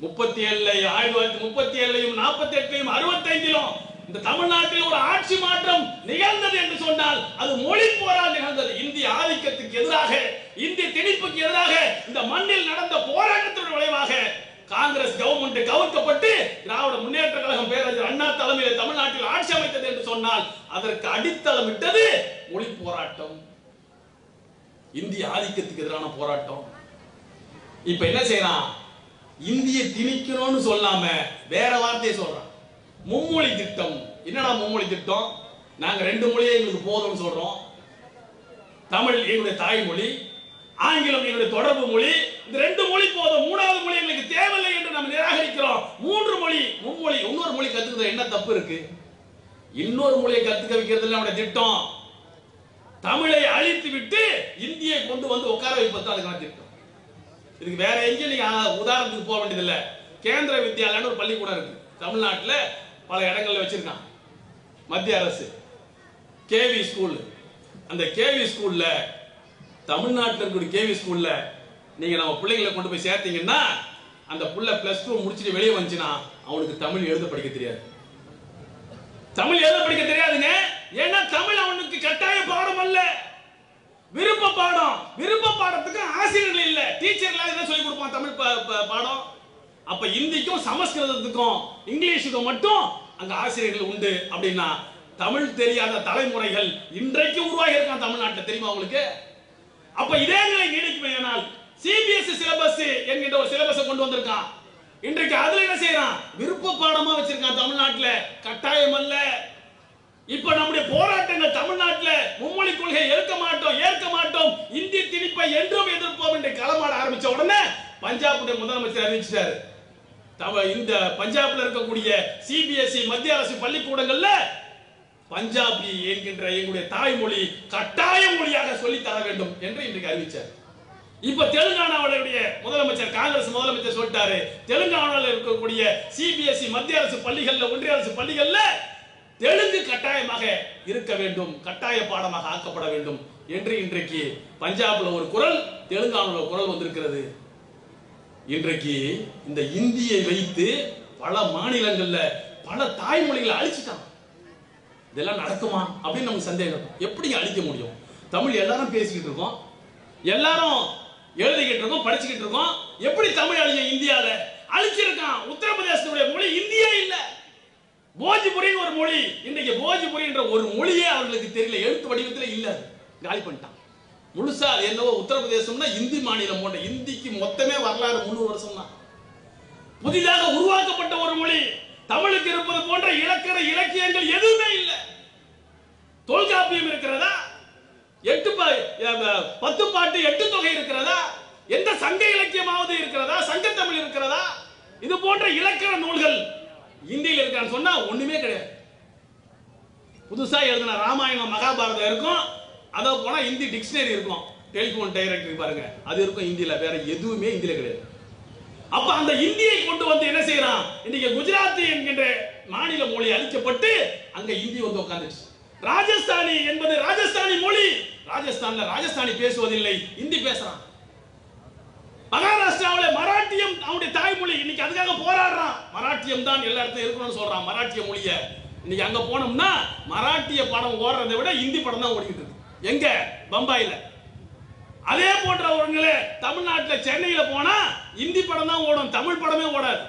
37 1937 48 65 இந்த தமிழ்நாட்டில் ஒரு ஆட்சி மாற்றம் நிகழ்ந்தது என்று சொன்னால் அது மொழி போரால் நிகழ்ந்தது. இந்திய ஆதிக்கத்துக்கு எதிராக இந்திய திணிப்புக்கு எதிராக இந்த மண்ணில் நடந்த போராட்டத்தின் விளைவாக காங்கிரஸ் கவர்மெண்ட் கவிழ்க்கப்பட்டு திராவிட முன்னேற்ற கழகம் பேரறிஞர் அண்ணா தலைமையில் தமிழ்நாட்டில் ஆட்சி அமைத்தது என்று சொன்னால் அதற்கு அடித்தளமிட்டது மொழி போராட்டம், இந்திய ஆதிக்கத்துக்கு எதிரான போராட்டம். இப்ப என்ன செய்யறான்? இந்திய திணிக்கணும்னு சொல்லாம வேற வார்த்தையை சொல்றான். மும்மொழி திட்டம். என்னடா மும்மொழி திட்டம்? நாங்க 2 மொழியே எங்களுக்கு போதும்னு சொல்றோம். தமிழ் எங்களுடைய தாய்மொழி, ஆங்கிலம் எங்களுடைய தொடர்பு மொழி, இந்த 2 மொழி போதும், 3வது மொழி எங்களுக்கு தேவையில்லை என்று நம்ம நிராகரிக்கிறோம். 3 மொழி, மும்மொழி, இன்னொரு மொழி கத்துக்கிறது என்ன தப்பு இருக்கு? இன்னொரு மொழியை கத்துக்க வைக்கிறது அவனுடைய திட்டம். தமிழை அழித்து விட்டு இந்தியை கொண்டு வந்து உட்கார வைப்பது அதுக்கான திட்டம். இதுக்கு வேற எங்கேயும் நீங்க உதாரணத்துக்கு போக வேண்டியதில்லை. கேந்திர வித்யாலயம்னு ஒரு பள்ளிக்கூடம் இருக்கு தமிழ்நாட்டில், பல இடங்கள்ல வச்சிருக்கான் மத்திய அரசு. KV school. அந்த கேவி ஸ்கூல்ல, தமிழ்நாட்டில் இருக்கிற கேவி ஸ்கூல்ல நீங்க நம்ம பிள்ளைங்களை கொண்டு போய் சேர்த்தீங்கன்னா அந்த புள்ள +2 முடிச்சுட்டு வெளியே வந்துச்சுன்னா அவனுக்கு தமிழ் எழுத படிக்க தெரியாது. தமிழ் எழுத படிக்க தெரியாதுங்க. ஏன்னா தமிழ் அவனுக்கு கட்டாய பாடம் அல்ல, விருப்ப பாடம். விருப்ப பாடத்துக்கு ஆசிரியர்கள் இல்ல, டீச்சர்ல என்ன சொல்லி கொடுப்பான் தமிழ் பாடம். அப்ப இந்திக்கும் சமஸ்கிருதத்துக்கும் இங்கிலீஷுக்கும் மட்டும் அங்க ஆசிரியர்கள் உண்டு. அப்படின்னா தமிழ் தெரியாத தலைமுறைகள் இன்றைக்கு உருவாகி இருக்கான் தமிழ்நாட்டில், தெரியுமா உங்களுக்கு? அப்ப இதே நிலை நீடிக்குமேயானால் சிபிஎஸ்இ சிலபஸ் என்கின்ற ஒரு சிலபஸ் கொண்டு வந்திருக்கான். இன்றைக்கு அதுல என்ன செய்யறான்? விருப்ப பாடமா வச்சிருக்கான் தமிழ்நாட்டில், கட்டாயம் அல்ல. இப்ப நம்முடைய போராட்டங்கள் தமிழ்நாட்டில் மும்மொழி கொள்கை ஏற்க மாட்டோம், இந்திய திணிப்பை என்றும் எதிர்ப்போம் என்று களமாட ஆரம்பிச்ச உடனே பஞ்சாபுடைய முதலமைச்சர் அறிவிச்சிட்டாரு, இந்த பஞ்சாப்ல இருக்கக்கூடிய சிபிஎஸ்இ மத்திய அரசு பள்ளிக்கூடங்கள்ல பஞ்சாபி என்கின்ற எங்களுடைய தாய்மொழி கட்டாய மொழியாக சொல்லி தர வேண்டும் என்று இன்றைக்கு அறிவிச்சார். இப்ப தெலுங்கானாவுடைய முதலமைச்சர், காங்கிரஸ் முதலமைச்சர் சொல்லிட்டாரு, தெலுங்கானாவில் இருக்கக்கூடிய சிபிஎஸ்இ மத்திய அரசு பள்ளிகள்ல, ஒன்றிய அரசு பள்ளிகள்ல தெலுங்கு கட்டாயமாக இருக்க வேண்டும், கட்டாய பாடமாக ஆக்கப்பட வேண்டும் என்று இன்றைக்கு பஞ்சாப்ல ஒரு குரல், தெலுங்கானாவில் ஒரு குரல் வந்திருக்கிறது. இன்றைக்கு இந்த இந்தியை வைத்து பல மாநிலங்கள்ல பல தாய்மொழிகளை அழிச்சிட்டான். இதெல்லாம் நடக்குமா அப்படின்னு நமக்கு சந்தேகம். எப்படி அழிக்க முடியும்? தமிழ் எல்லாரும் பேசிக்கிட்டு இருக்கோம், எல்லாரும் எழுதிக்கிட்டு இருக்கோம், படிச்சுக்கிட்டு இருக்கோம். எப்படி தமிழ் அழியும்? இந்தியால அழிச்சிருக்கான். உத்தரப்பிரதேசத்துடைய மொழி இந்தியா இல்ல, போஜ்புரின்னு ஒரு மொழி. இன்னைக்கு போஜ்புரி என்ற ஒரு மொழியே அவர்களுக்கு தெரியல, எழுத்து வடிவத்தில் இல்ல, காலி பண்ணிட்டான் முழுசா. என்னவோ உத்தரப்பிரதேசம்னா இந்தி மாநிலம் போன்ற, இந்திக்கு மொத்தமே வரலாறு 300 வருஷம் தான். புதிதாக உருவாக்கப்பட்ட ஒரு மொழி. தமிழுக்கு இருப்பது போன்ற இலக்கண இலக்கியங்கள் எதுவுமே இல்லை. தொல்காப்பியம் இருக்கிறதா? 10 பாட்டு 8 தொகை இருக்கிறதா? எந்த சங்க இலக்கியமாவது இருக்கிறதா? சங்க தமிழ் இருக்கிறதா? இது போன்ற இலக்கண நூல்கள் இந்தியில் இருக்கான்னு சொன்னா ஒண்ணுமே கிடையாது. புதுசா எழுதின ராமாயணம் மகாபாரதம் இருக்கும், அத போனா இந்தி டிக்ஷனரி இருக்கும், டெலிபோன் டைரக்டரி பாருங்க அது இருக்கும் இந்தியில, வேற எதுவுமே இந்தியில கிடையாது. அப்ப அந்த இந்தியை கொண்டு வந்து என்ன செய்யறான்? இன்னைக்கு குஜராத்தி என்கின்ற மாநில மொழி அழிக்கப்பட்டு அங்க இந்தி வந்து உட்கார்ந்துச்சு. ராஜஸ்தானி என்பது ராஜஸ்தானி மொழி, ராஜஸ்தான்ல ராஜஸ்தானி பேசுவதில்லை, இந்தி பேசுறான். மகாராஷ்டிராவில் மராட்டியம் அவனுடைய தாய்மொழி, இன்னைக்கு அதுக்காக போராடுறான். மராட்டியம் தான் எல்லா இடத்துலயும் இருக்கணும்னு சொல்றான், மராட்டிய மொழிய. இன்னைக்கு அங்க போனோம்னா மராட்டிய படம் ஓடுறதை விட இந்தி படம் தான் ஓடிக்கிட்டு இருக்கு. எங்க? பம்பாயில. அதே போன்றவர்களே தமிழ்நாட்டில் சென்னையில போனா இந்தி படம் தான் ஓடும், தமிழ் படமே ஓடாது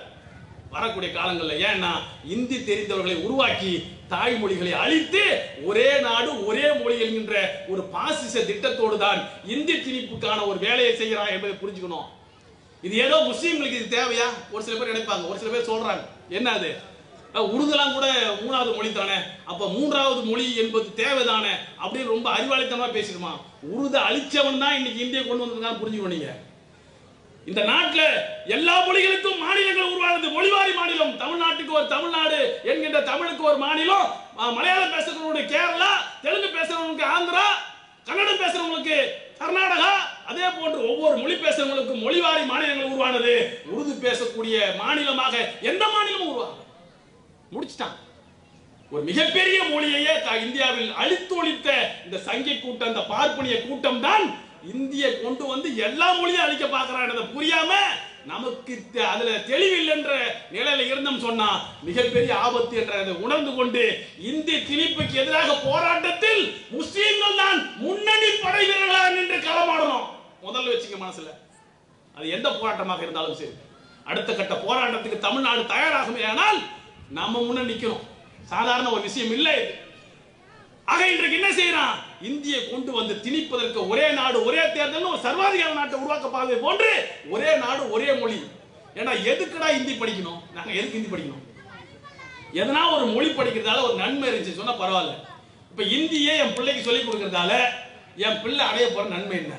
வரக்கூடிய காலங்களில். ஏன்னா இந்தி தெரிந்தவர்களை உருவாக்கி தாய்மொழிகளை அழித்து ஒரே நாடு ஒரே மொழி என்கின்ற ஒரு பாசிச திட்டத்தோடு தான் இந்தி திணிப்புக்கான ஒரு வேலையை செய்கிறான் என்பதை புரிஞ்சுக்கணும். இது ஏதோ முஸ்லீம்களுக்கு இது தேவையா? ஒரு சில பேர் நினைப்பாங்க, ஒரு சில பேர் சொல்றாங்க என்ன அது உருதுலாம் கூட 3வது மொழி தானே, அப்ப 3வது மொழி என்பது தேவைதானே அப்படின்னு ரொம்ப அறிவாளித்தனமா பேசிடுமா. உருது அழிச்சவன் தான் இன்னைக்கு இந்தியை கொண்டு வந்திருக்கான்னு புரிஞ்சுக்கணும். நீங்க இந்த நாட்டில் எல்லா மொழிகளுக்கும் மாநிலங்கள் உருவானது. மொழிவாரி மாநிலம், தமிழ்நாட்டுக்கு ஒரு தமிழ்நாடு என்கின்ற தமிழுக்கு ஒரு மாநிலம், மலையாளம் பேசுறவங்களுக்கு கேரளா, தெலுங்கு பேசுறவங்களுக்கு ஆந்திரா, கன்னடம் பேசுறவங்களுக்கு கர்நாடகா, அதே போன்று ஒவ்வொரு மொழி பேசுறவங்களுக்கு மொழிவாரி மாநிலங்கள் உருவானது. உருது பேசக்கூடிய மாநிலமாக எந்த மாநிலமும் உருவாங்க முடிச்சிட்டான். ஒரு மிகப்பெரிய மொழியையே இந்தியாவில் அழித்தொழித்த இந்த சங்கி கூட்டம், இந்த பார்ப்பனிய கூட்டம் தான் இந்தியை கொண்டு வந்து எல்லா மொழியும் அழிக்க பார்க்கிறான். புரியாம நமக்கு அதுல தெளிவில்லை என்ற நிலையில இருந்தோம் சொன்னா மிகப்பெரிய ஆபத்து என்ற உணர்ந்து கொண்டு இந்திய திணிப்புக்கு எதிராக போராட்டத்தில் முஸ்லீம்கள் தான் முன்னணி படை வீரர்களாக நின்று களமாடணும். முதல்ல வச்சுங்க மனசுல. அது எந்த போராட்டமாக இருந்தாலும் சரி, அடுத்த கட்ட போராட்டத்துக்கு தமிழ்நாடு தயாராகுமே ஆனால் நாம முன்ன நிக்கிறோம். சாதாரண ஒரு விஷயம் இல்லை இது. ஆக இன்றைக்கு என்ன செய்யறான்? இந்தியை கொண்டு வந்து திணிப்பதற்கு ஒரே நாடு ஒரே தேர்தல் ஒரு சர்வாதிகார நாட்டை உருவாக்க பார்வை போன்று ஒரே நாடு ஒரே மொழி. ஏன்னா எதுக்குடா ஹிந்தி படிக்கணும்? நாங்க எதுக்கு ஹிந்தி படிக்கணும்? எதனா ஒரு மொழி படிக்கிறதால ஒரு நன்மை இருந்துச்சு சொன்னா பரவாயில்ல. இப்ப இந்தியே என் பிள்ளைக்கு சொல்லிக் கொடுக்கறதால என் பிள்ளை அடைய போற நன்மை என்ன?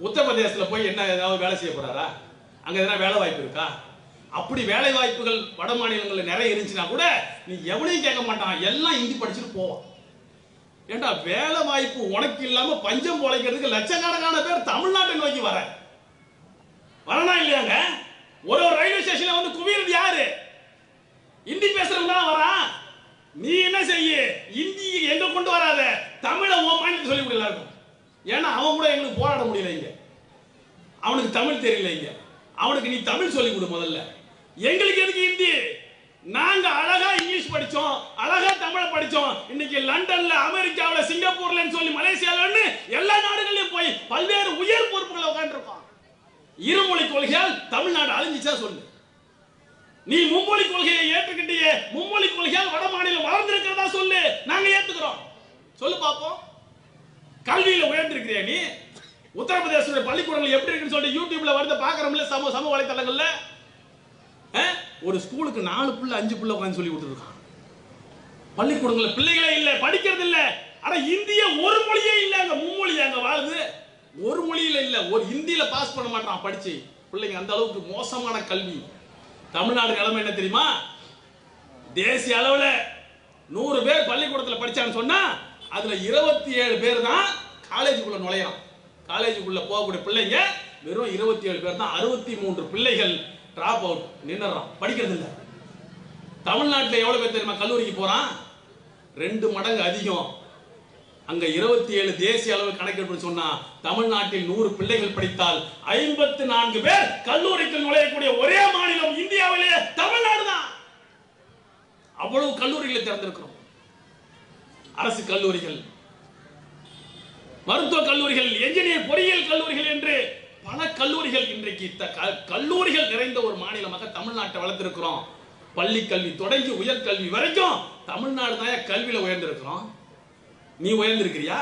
உத்தரப்பிரதேசத்துல போய் என்ன ஏதாவது வேலை செய்ய போறாரா? அங்க எதனா வேலை வாய்ப்பு இருக்கா? அப்படி வேலை வாய்ப்புகள் வட மாநிலங்களில் நிறைய இருந்துச்சுன்னா கூட நீ எவனையும் கேட்க மாட்டான், எல்லாம் ஹிந்தி படிச்சுட்டு போவான். ஏண்டா வேலை வாய்ப்பு உனக்கு இல்லாம பஞ்சம் பொழைக்கிறதுக்கு லட்சக்கணக்கான பேர் தமிழ்நாட்டை நோக்கி வரணும் இல்லையாங்க? ஒரு ரயில்வே ஸ்டேஷன்ல வந்து குவியறது யாரு? ஹிந்தி பேசுறவங்க தான் வரான். நீ என்ன செய்ய? ஹிந்தி எங்க கொண்டு வராத, தமிழை உன் மாநிலத்தை சொல்லி கொடுக்க எல்லாருக்கும். ஏன்னா அவன் கூட எங்களுக்கு போராட முடியல இங்க, அவனுக்கு தமிழ் தெரியல இங்க. அவனுக்கு நீ தமிழ் சொல்லி கொடு முதல்ல. எங்களுக்கு எதுக்கு ஹிந்தி? நாங்க அழகா இங்கிலீஷ் படிச்சோம், அழகா தமிழ் படிச்சோம். இன்னைக்கு லண்டன்ல, அமெரிக்காவுல, சிங்கப்பூர்ல சொல்லி மலேசியால எல்லா நாடுகளிலும் போய் பல்வேறு உயர் பொறுப்புகளை உட்கார்ந்துருக்கோம். இருமொழி கொள்கையால் தமிழ்நாடு அழிஞ்சிச்சா சொல்லு. நீ மும்மொழி கொள்கையை ஏற்றுக்கிட்டியே, மும்மொழி கொள்கையால் வட மாநிலம் வளர்ந்திருக்கிறதா சொல்லு. நாங்க ஏத்துக்கிறோம், சொல்லு பாப்போம். கல்வியில உயர்ந்திருக்கிறியா நீ? உத்தரப்பிரதேச பள்ளிக்கூடங்கள் எப்படி இருக்குன்னு சொல்லிட்டு யூடியூப்ல வருது பாக்குறோம்ல, சமூக வலைத்தளங்கள்ல. ஒரு ஸ்கூலுக்கு 4 பிள்ளை 5 பிள்ளை உட்கார்ந்து சொல்லி கொடுத்துருக்கான். பள்ளிக்கூடங்கள்ல பிள்ளைகளே இல்ல, படிக்கிறது இல்ல. ஆனா இந்திய ஒரு மொழியே இல்ல, அங்க மும்மொழி அங்க வாழுது. ஒரு மொழியில இல்ல, ஒரு ஹிந்தியில பாஸ் பண்ண மாட்டான் படிச்சு பிள்ளைங்க. அந்த அளவுக்கு மோசமான கல்வி. தமிழ்நாடு நிலைமை என்ன தெரியுமா? தேசிய அளவுல 100 பேர் பள்ளிக்கூடத்துல படிச்சான்னு சொன்னா அதுல 27 பேர் தான் காலேஜுக்குள்ள நுழையலாம். காலேஜுக்குள்ள போகக்கூடிய பிள்ளைங்க வெறும் 27 பேர் தான். 63 பிள்ளைகள் டிராப் அவுட், நின்னுறான், படிக்கிறது இல்ல. தமிழ்நாட்டில் எவ்வளவு பேர் தெரியுமா கல்லூரிக்கு போறான்? 2 மடங்கு அதிகம். அங்க 27 தேசிய அளவு கணக்கெடுப்பு சொன்னா தமிழ்நாட்டில் 100 பிள்ளைகள் படித்தால் 54 பேர் கல்லூரிக்கு நுழையக்கூடிய ஒரே மாநிலம் இந்தியாவிலே தமிழ்நாடு தான். அவ்வளவு கல்லூரிகளை திறந்திருக்கிறோம். அரசு கல்லூரிகள், மருத்துவ கல்லூரிகள், என்ஜினியர் பொறியியல் கல்லூரிகள் என்று பல கல்லூரிகள். இன்றைக்கு கல்லூரிகள் நிறைந்த ஒரு மாநிலமாக தமிழ்நாட்டை வளர்த்திருக்கிறோம். பள்ளி கல்வி தொடங்கி உயர்கல்வி வரைக்கும் தமிழ்நாடு தான் கல்வியில உயர்ந்திருக்கிறோம். நீ உயர்ந்திருக்கிறியா?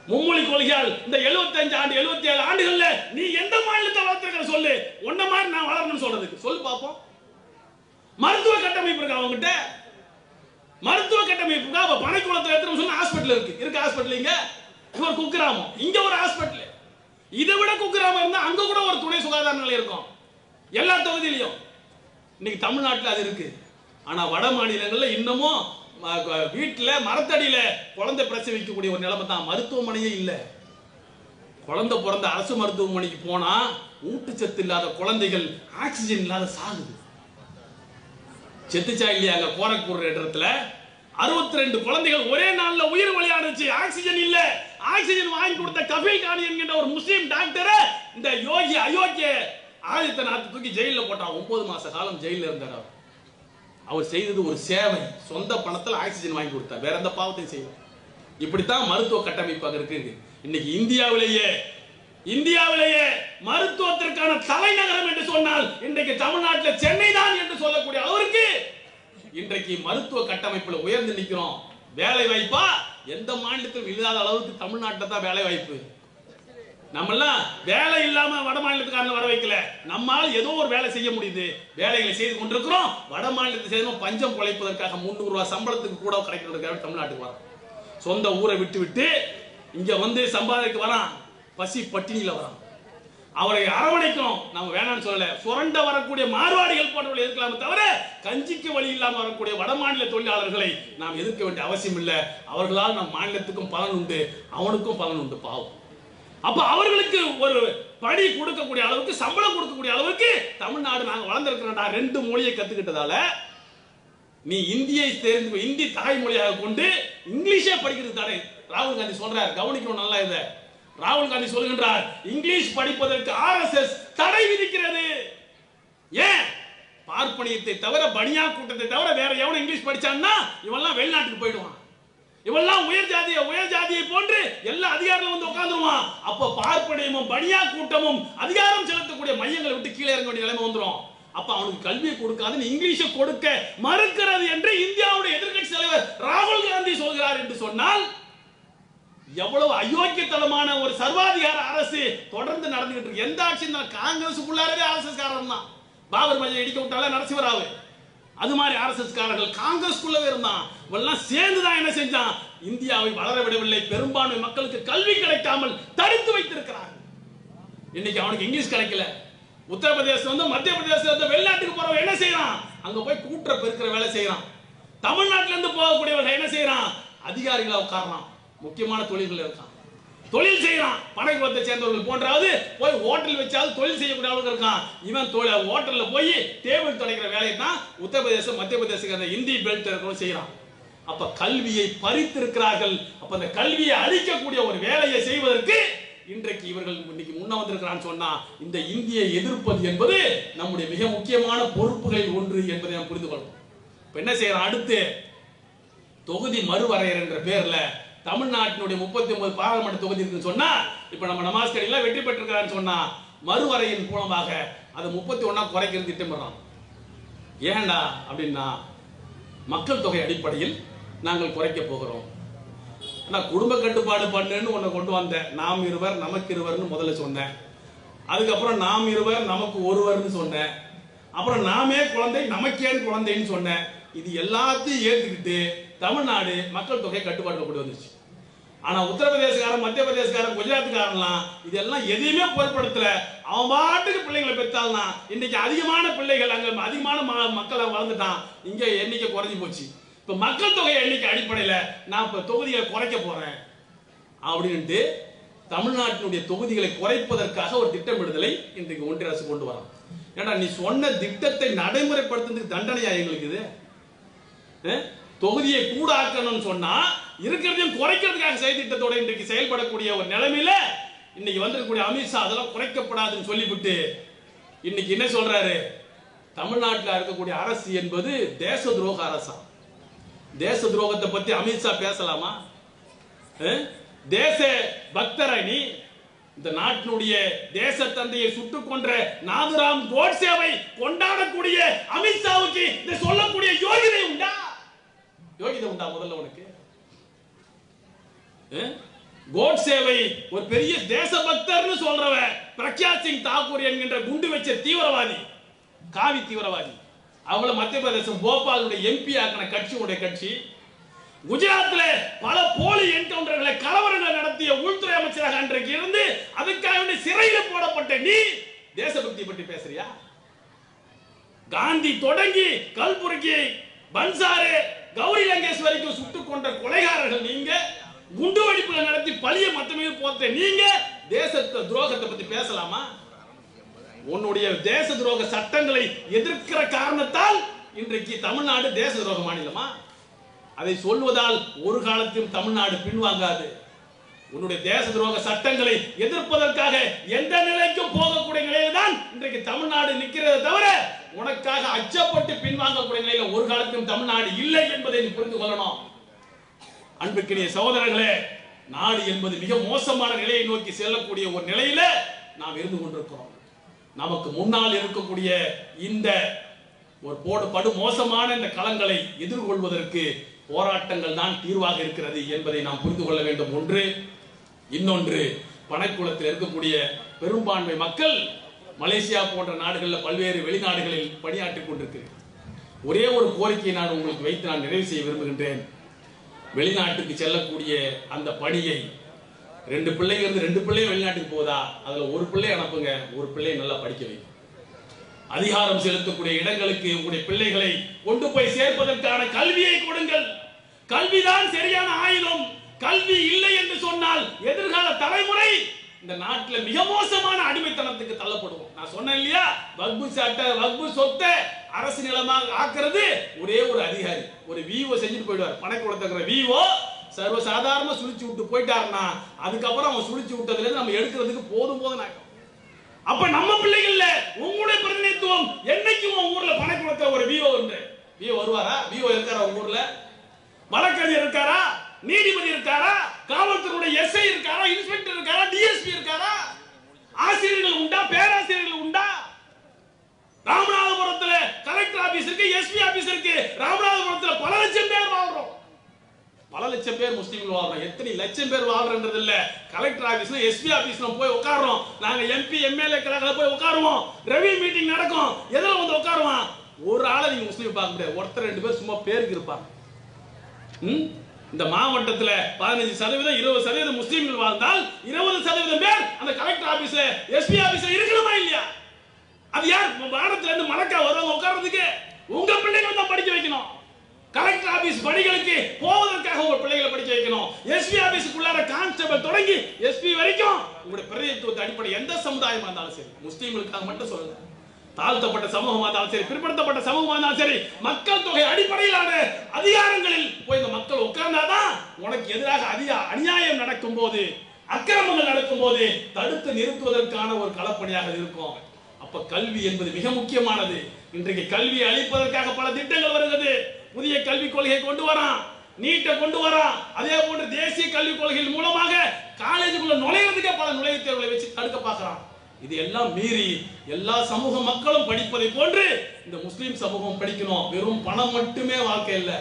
மும்மொழி கொள்கையால் இந்த 75 ஆண்டு 77 ஆண்டுகள்ல நீ எந்த மாநிலத்தை வளர்த்திருக்கிற சொல்லு. உன்ன மாதிரி நான் வளரணும்னு சொல்றதுக்கு சொல்லு பாப்போம். மருத்துவ கட்டமைப்பு இருக்கா அவங்ககிட்ட? மருத்துவ கட்டமைப்பு அவ பனைக்குளத்துல எடுத்து சொன்னா ஹாஸ்பிட்டல் இருக்கு ஹாஸ்பிட்டல். இங்க ஒரு குக்கிராமம், இங்க ஒரு ஹாஸ்பிட்டல். இதை விட குக்கிராமம் இருந்தா அங்க கூட ஒரு துணை சுகாதார நிலையம் இருக்கும் எல்லா தொகுதியிலையும். இன்னைக்கு தமிழ்நாட்டில் அது இருக்கு. ஆனா வட மாநிலங்கள்ல இன்னமும் வீட்டுல மரத்தடியில குழந்தை பிரசவிக்கக்கூடிய ஒரு நிலைமை தான். மருத்துவமனையே இல்ல. குழந்தை பிறந்த அரசு மருத்துவமனைக்கு போனா ஊட்டச்சத்து இல்லாத குழந்தைகள் ஆக்சிஜன் இல்லாத சாகுது. செத்துச்சா இல்லையா? அங்க கோரக்பூர் இடத்துல 62 குழந்தைகள் ஒரே நாள்ல உயிர் விளையாடுச்சு. ஆக்சிஜன் இல்ல. ஆக்சிஜன் வாங்கி கொடுத்த கபில் கானி என்கின்ற ஒரு முஸ்லீம் டாக்டரை இந்த யோகி அயோக்கிய ஆதித்யநாத் தூக்கி ஜெயில போட்டான். 9 மாச காலம் ஜெயில இருந்தார். அவர் செய்தது ஒரு சேவை. சொந்த பணத்தில் ஆக்சிஜன் வாங்கி கொடுத்தார். வேற எந்த பாவத்தையும் செய்யல. இப்படித்தான் மருத்துவ கட்டமைப்பு அங்க இருக்கு. இன்னைக்கு இந்தியாவிலேயே மருத்துவத்திற்கான தலைநகரம் என்று சொன்னால் இன்றைக்கு தமிழ்நாட்டில் சென்னை தான் என்று சொல்லக்கூடிய அளவிற்கு இன்றைக்கு மருத்துவ கட்டமைப்புல உயர்ந்து நிற்கிறோம். வேலை வாய்ப்பா எந்த மாநிலத்திலும் இல்லாத அளவுக்கு தமிழ்நாட்டில் தான் வேலை வாய்ப்பு. நம்மெல்லாம் வேலை இல்லாம வட மாநிலத்துக்காரங்க வர வைக்கல. நம்மால் ஏதோ ஒரு வேலை செய்ய முடியுது, வேலைகளை செய்து கொண்டிருக்கிறோம். வட மாநிலத்தை செய்யணும் பஞ்சம் குலைப்பதற்காக 300 ரூபாய் சம்பளத்துக்கு கூட கிடைக்கிறதுக்காக தமிழ்நாட்டுக்கு வரோம். சொந்த ஊரை விட்டு இங்க வந்து சம்பாதிக்க வரான். பசி பட்டினியில வரான். அவரை அரவணைக்கணும். நம்ம வேணாம்னு சொல்லல. சுரண்ட வரக்கூடிய மார்வாடிகள் போன்றவர்கள் இருக்கலாமே தவிர கஞ்சிக்கு வழி இல்லாம வரக்கூடிய வட மாநில தொழிலாளர்களை நாம் எதிர்க்க வேண்டிய அவசியம் இல்லை. அவர்களால் நம் மாநிலத்துக்கும் பலன் உண்டு, அவனுக்கும் பலன் உண்டு. பாவம். அப்ப அவர்களுக்கு ஒரு படி கொடுக்கக்கூடிய அளவுக்கு, சம்பளம் கொடுக்கக்கூடிய அளவுக்கு தமிழ்நாடு நாங்க வளர்ந்திருக்கிறோம்டா. 2 மொழியை கத்துக்கிட்டதால நீ இந்தியை தேர்ந்து இந்தி தாய்மொழியாக கொண்டு இங்கிலீஷே படிக்கிறது தடை. ராகுல் காந்தி சொல்றார், கவனிக்கணும் நல்லா இத. ராகுல் காந்தி சொல்கின்றார், இங்கிலீஷ் படிப்பதற்கு ஆர்எஸ்எஸ் தடை விதிக்கிறது. ஏன்? பார்ப்பனியத்தை தவிர, பனியா கூட்டத்தை தவிர வேற எவனும் இங்கிலீஷ் படிச்சான்னா இவெல்லாம் வெளிநாட்டுக்கு போயிடுவான். இவெல்லாம் உயர் ஜாதியை போன்று எல்லா அதிகாரங்களும் வந்து உட்கார்ந்துருவான். அப்ப பார்ப்பனியமும் பனியா கூட்டமும் அதிகாரம் செலுத்தக்கூடிய மையங்களை விட்டு கீழே இறங்க வேண்டிய நிலைமை வந்துடும். அப்ப அவனுக்கு கல்வியை கொடுக்காது, இங்கிலீஷை கொடுக்க மறுக்கிறது என்று இந்தியாவுடைய எதிர்க்கட்சி தலைவர் ராகுல் காந்தி சொல்கிறார் என்று சொன்னால் எவ்வளவு அயோக்கியத்தனமான ஒரு சர்வாதிகார அரசு தொடர்ந்து நடந்துகிட்டு இருக்கு. எந்த ஆட்சி காங்கிரஸுக்குள்ளாரவே ஆர்எஸ்எஸ் காரன் தான். பாபர் மஸ்ஜிதை இடிக்க விட்டால நரசிம்மராவ், அது மாதிரி ஆர்எஸ்எஸ் காரர்கள் காங்கிரஸ்குள்ளவே இருந்தான். எல்லாம் சேர்ந்துதான் என்ன செஞ்சான், இந்தியாவை வளர விடவில்லை. பெரும்பான்மை மக்களுக்கு கல்வி கிடைக்காமல் தடுத்து வைத்திருக்கிறார்கள். இன்னைக்கு அவனுக்கு இங்கிலீஷ் கிடைக்கல. உத்தரப்பிரதேசம் வந்து மத்திய பிரதேசம் வெளிநாட்டுக்கு போறவன் என்ன செய்யறான், அங்க போய் கூட்டுற பெருக்கிற வேலை செய்யறான். தமிழ்நாட்டில இருந்து போகக்கூடியவர்கள் என்ன செய்யறான், அதிகாரிகளா உட்கார்றான், முக்கியமான தொழில்கள் இருக்கான், தொழில் செய்யறான். படைக்குலத்தை சேர்ந்தவர்கள் போன்றாவது போய் ஹோட்டல் வச்சாவது தொழில் செய்யக்கூடிய ஆளுங்க இருக்கான். இவன் ஹோட்டல்ல போய் டேபிள் துடைக்கிற வேலையை தான் உத்தரப்பிரதேசம் மத்திய பிரதேசம் இந்தி பெல்ட் இருக்கிறவங்க செய்யறான். அப்ப கல்வியை பறித்திருக்கிறார்கள். அப்ப அந்த கல்வியை அழிக்கக்கூடிய ஒரு வேலையை செய்வதற்கு இன்றைக்கு இவர்கள் இன்னைக்கு முன்ன வந்திருக்கிறான்னு சொன்னா இந்த இந்தியை எதிர்ப்பது என்பது நம்முடைய மிக முக்கியமான பொறுப்புகளில் ஒன்று என்பதை நாம் புரிந்து கொள்ளணும். இப்ப என்ன செய்யறான், அடுத்து தொகுதி மறுவரையறை என்ற பேர்ல தமிழ்நாட்டினுடைய 39 பாராளுமன்ற தொகுதி இருக்குன்னு சொன்னா, இப்ப நம்ம நவாஸ்கனில வெற்றி பெற்றிருக்கிறான்னு சொன்னா மறுவரையின் மூலமாக அது 31 குறைக்கிறது திட்டமிடுறான். ஏன்டா அப்படின்னா மக்கள் தொகை அடிப்படையில் நாங்கள் குறைக்க போகிறோம். நான் குடும்ப கட்டுப்பாடு பண்ணுன்னு ஒன்றை கொண்டு வந்தேன். நாம் இருவர் நமக்கு இருவர்னு முதல்ல சொன்னேன். அதுக்கப்புறம் நாம் இருவர் நமக்கு ஒருவர்னு சொன்னேன். அப்புறம் நாமே குழந்தை நமக்கேன் குழந்தைன்னு சொன்னேன். இது எல்லாத்தையும் ஏற்றுக்கிட்டு தமிழ்நாடு மக்கள் தொகை கட்டுப்பாடு கொண்டு வந்துச்சு. ஆனா உத்தரப்பிரதேசக்காரன், மத்திய பிரதேசக்காரன், குஜராத்துக்காரன்லாம் இதெல்லாம் எதையுமே பொருட்படுத்தல. அவன் பாட்டுக்கு பிள்ளைங்களை பெற்றால்னா இன்னைக்கு அதிகமான பிள்ளைகள், அங்க அதிகமான மக்களை வளர்ந்துட்டான், இங்க எண்ணிக்கை குறைஞ்சி போச்சு. இப்ப மக்கள் தொகை எண்ணிக்கை அடிப்படையில் நான் இப்ப தொகுதிகளை குறைக்க போறேன் அப்படின்ட்டு தமிழ்நாட்டினுடைய தொகுதிகளை குறைப்பதற்காக ஒரு திட்டமிடுதலை இன்றைக்கு ஒன்றிய அரசு கொண்டு வரான். ஏன்னா நீ சொன்ன திட்டத்தை நடைமுறைப்படுத்துறதுக்கு தண்டனையா எங்களுக்கு இது? தொகுதியை கூட ஆக்கணும்னு சொன்னா இருக்கிறதையும் குறைக்கிறதுக்காக செயல் திட்டத்தோட இன்றைக்கு செயல்படக்கூடிய ஒரு நிலைமையில இன்னைக்கு வந்திருக்கக்கூடிய அமித்ஷா அதெல்லாம் குறைக்கப்படாதுன்னு சொல்லிவிட்டு இன்னைக்கு என்ன சொல்றாரு, தமிழ்நாட்டில் இருக்கக்கூடிய அரசு என்பது தேச துரோக அரசா. தேச துரோகத்தை பத்தி அமித்ஷா பேசலாமா? தேச பக்தரை நீ இந்த நாட்டினுடைய தேச தந்தையை சுட்டுக் கொன்ற நாதுராம் கோட்சேவை கொண்டாடக்கூடிய அமித்ஷாவுக்கு இந்த சொல்லக்கூடிய யோகிதை உண்டா? யோகிதை உண்டா முதல்ல உனக்கு? கோட்சேவை ஒரு பெரிய தேசபக்தர்னு சொல்றவ பிரக்யா சிங் தாக்கூர் என்கின்ற குண்டு வச்ச தீவிரவாதி, காவி தீவிரவாதி, அவங்கள மத்திய பிரதேசம் போபாலுடைய எம்பி ஆக்கின கட்சி உடைய கட்சி. குஜராத்ல பல போலி என்கவுண்டர்களை கலவரங்களை நடத்திய உள்துறை அமைச்சராக அன்றைக்கு இருந்து அதுக்காக சிறையில் போடப்பட்ட நீ தேசபக்தி பற்றி பேசுறியா? காந்தி தொடங்கி கல்புர்கி, பன்சாரே, கௌரி லங்கேஷ் வரைக்கும் சுட்டுக் கொண்ட கொலைகாரர்கள் நீங்க. குண்டு வெடிப்புகளை நடத்தி பழிய மத்த மீது போட்ட நீங்க தேச துரோகத்தை பத்தி பேசலாமா? உன்னுடைய தேச துரோக சட்டங்களை எதிர்க்கிற காரணத்தால் இன்றைக்கு தமிழ்நாடு தேச துரோக மாநிலமா? அதை சொல்வதால் ஒரு காலத்திலும் தமிழ்நாடு பின்வாங்காது. உன்னுடைய தேச துரோக சட்டங்களை எதிர்ப்பதற்காக எந்த நிலைக்கும் போகக்கூடிய நிலையில தான் இன்றைக்கு தமிழ்நாடு நிற்கிறத தவிர உனக்காக அச்சப்பட்டு பின்வாங்கக்கூடிய நிலையில ஒரு காலத்திலும் தமிழ்நாடு இல்லை என்பதை நீ புரிந்து கொள்ளணும். அன்புக்கினிய சகோதரர்களே, நாடு என்பது மிக மோசமான நிலையை நோக்கி செல்லக்கூடிய ஒரு நிலையில நாம் இருந்து கொண்டிருக்கிறோம். நமக்கு முன்னால் இருக்கக்கூடிய இந்த ஒரு படு மோசமான இந்த களங்களை எதிர்கொள்வதற்கு போராட்டங்கள் தான் தீர்வாக இருக்கிறது என்பதை நாம் புரிந்து கொள்ள வேண்டும். ஒன்று. இன்னொன்று, பனைக்குளத்தில் இருக்கக்கூடிய பெரும்பான்மை மக்கள் மலேசியா போன்ற நாடுகளில் பல்வேறு வெளிநாடுகளில் பணியாற்றிக் கொண்டிருக்கிறார். ஒரே ஒரு கோரிக்கையை நான் உங்களுக்கு வைத்து நான் நிறைவு செய்ய விரும்புகின்றேன். வெளிநாட்டுக்கு செல்லக்கூடிய அந்த பணியை 2 பிள்ளைங்க இருந்து 2 பிள்ளைங்க வெளிநாட்டுக்கு போதா, அதுல ஒரு பிள்ளை அனுப்புங்க, ஒரு பிள்ளையை நல்லா படிக்க வைங்க. அதிகாரம் செலுத்தக்கூடிய இடங்களுக்கு உங்களுடைய பிள்ளைகளை கொண்டு போய் சேர்ப்பதற்கான கல்வியை கொடுங்கள். கல்விதான் சரியான ஆயுதம். கல்வி இல்லை என்று சொன்னால் எதிர்கால தலைமுறை இந்த நாட்டில் மிக மோசமான அடிமைத்தனத்துக்கு தள்ளப்படுவோம். நான் சொன்னேன் இல்லையா, வக்பு சட்ட வக்பு சொத்தை அரசு நிலமாக ஆக்குறது ஒரே ஒரு அதிகாரி, ஒரு விஓ செஞ்சுட்டு போயிடுவார். பனைக்குளத்துக்கிற விஓ சர்வசாதாரணமா சுழிச்சு விட்டு போயிட்டாருன்னா அதுக்கப்புறம் அவன் சுழிச்சு விட்டதுல இருந்து நம்ம எடுக்கிறதுக்கு போதும் ஆகும். அப்ப நம்ம பிள்ளைகள்ல உங்களுடைய பிரதிநிதித்துவம் என்னைக்கும் உங்க ஊர்ல பனைக்குளத்துல ஒரு விஓ உண்டு. விஓ வருவாரா? விஓ இருக்காரா உங்க ஊர்ல? வழக்கறிஞர் இருக்காரா? நீதிபதி இருக்காரா? காவல்துறையுடைய எஸ்ஐ இருக்காரா? இன்ஸ்பெக்டர் இருக்காரா? டிஎஸ்பி இருக்காரா? ஆசிரியர்கள் உண்டா? பேராசிரியர்கள் உண்டா? ராமநாதபுரத்துல கலெக்டர் ஆபீஸ் இருக்கு, எஸ்பி ஆபீஸ் இருக்கு. ராமநாதபுரத்துல பல லட்சம் பேர் வாழ்றோம். பல லட்சம் பேர் முஸ்லிம்கள் வாழ்றோம். எத்தனை லட்சம் பேர் வாழ்றன்றது இல்ல. கலெக்டர் ஆபீஸ்ல எஸ்பி ஆபீஸ்ல போய் உட்கார்றோம். நாங்க எம்பி எம்எல்ஏ கலெக்டர் போய் உட்காருவோம். ரெவி மீட்டிங் நடக்கும். எதுல வந்து உட்காருவோம்? ஒரு ஆளை நீங்க முஸ்லீம் பார்க்க முடியாது. ஒருத்தர் ரெண்டு பேர் சும்மா பேருக்கு இருப்பாங்க. இந்த மாவட்டத்துல 15% 20% முஸ்லிம்கள் வாழ்ந்தால் 20% பேர் அந்த கலெக்டர் ஆபீஸ்ல எஸ்பி ஆபீஸ்ல இருக்கணுமா இல்லையா? அது யார் வானத்துல இருந்து மலக்கா வருவாங்க உட்கார்றதுக்கு? உங்க பிள்ளைகளை தான் படிக்க வைக்கணும். கலெக்டர் ஆபீஸ் பணிகளுக்கு போவதற்காக உங்க பிள்ளைகளை படிக்க வைக்கணும். எஸ்பி ஆபீஸ்க்குள்ளார கான்ஸ்டபிள் தொடங்கி எஸ்பி வரைக்கும் உங்களுடைய பிரதிநிதித்துவ அடிப்படை எந்த சமுதாயமா இருந்தாலும் சரி, முஸ்லிம்களுக்காக மட்டும் சொல்லுங்க. தாழ்த்தப்பட்ட சமூகமா இருந்தாலும் சரி, பிற்படுத்தப்பட்ட சமூகமா இருந்தாலும் சரி, மக்கள் தொகை அடிப்படையிலான அதிகாரங்களில் போய் இந்த மக்கள் உட்கார்ந்தாதான் உனக்கு எதிராக அநியாயம் நடக்கும் போது, அக்கிரமங்கள் நடக்கும் போது தடுத்து நிறுத்துவதற்கான ஒரு களப்பணியாக இருக்கும். அப்ப கல்வி என்பது மிக முக்கியமானது. இன்றைக்கு கல்வியை அளிப்பதற்காக பல திட்டங்கள் வருகிறது. புதிய கல்விக் கொள்கையை கொண்டு வரான், நீட்டை கொண்டு வரான். அதே போன்று தேசிய கல்விக் கொள்கையின் மூலமாக காலேஜுக்குள்ள நுழையிறதுக்கே பல நுழைவுத் தேர்வுகளை வச்சு தடுக்க பார்க்கிறான். இது எல்லாம் மீறி எல்லா சமூக மக்களும் படிப்பதை போன்று இந்த முஸ்லிம் சமூகம் படிக்கணும். வெறும் பணம் மட்டுமே வாழ்க்கை இல்ல.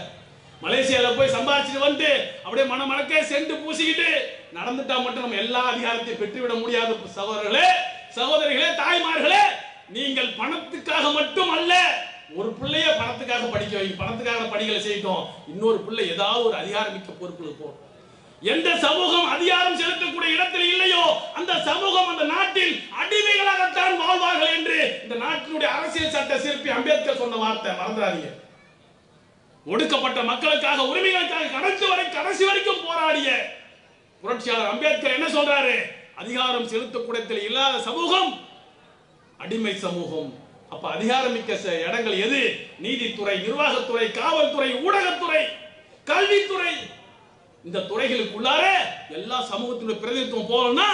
மலேசியால போய் சம்பாதிச்சுட்டு வந்து அப்படியே மனமணக்க சென்று பூசிக்கிட்டு நடந்துட்டா மட்டும் நம்ம எல்லா அதிகாரத்தையும் பெற்றுவிட முடியாது. சகோதரர்களே, சகோதரிகளே, தாய்மார்களே, நீங்கள் பணத்துக்காக மட்டும் அல்ல, ஒரு பிள்ளைய பணத்துக்காக படிக்க வைங்க, பணத்துக்காக பணிகளை செய்யட்டும். இன்னொரு பிள்ளை ஏதாவது ஒரு அதிகாரமிக்க பொறுப்புல போ. எந்த சமூகம் அதிகாரம் செலுத்தக்கூடிய இடத்தில் இல்லையோ அந்த சமூகம் அந்த நாட்டில் அடிமைகளாகத்தான் வாழ்வார்கள் என்று இந்த நாட்டினுடைய அரசியல் சட்ட சிற்பி அம்பேத்கர் சொன்ன வார்த்தை மறந்துடாதீங்க. ஒடுக்கப்பட்ட மக்களுக்காக, உரிமைகளுக்காக கடைசி வரைக்கும் போராடிய புரட்சியாளர் அம்பேத்கர் என்ன சொல்றாரு? அதிகாரம் செலுத்தக்கூடியத்தில் இல்லாத சமூகம் அடிமை சமூகம். அப்ப அதிகாரமிக்க இடங்கள் எது? நீதித்துறை, நிர்வாகத்துறை, காவல்துறை, ஊடகத்துறை, கல்வித்துறை. இந்த துறைகளுக்குள்ளார எல்லா சமூகத்தினுடைய பிரதிநிதித்துவம் போகணும்னா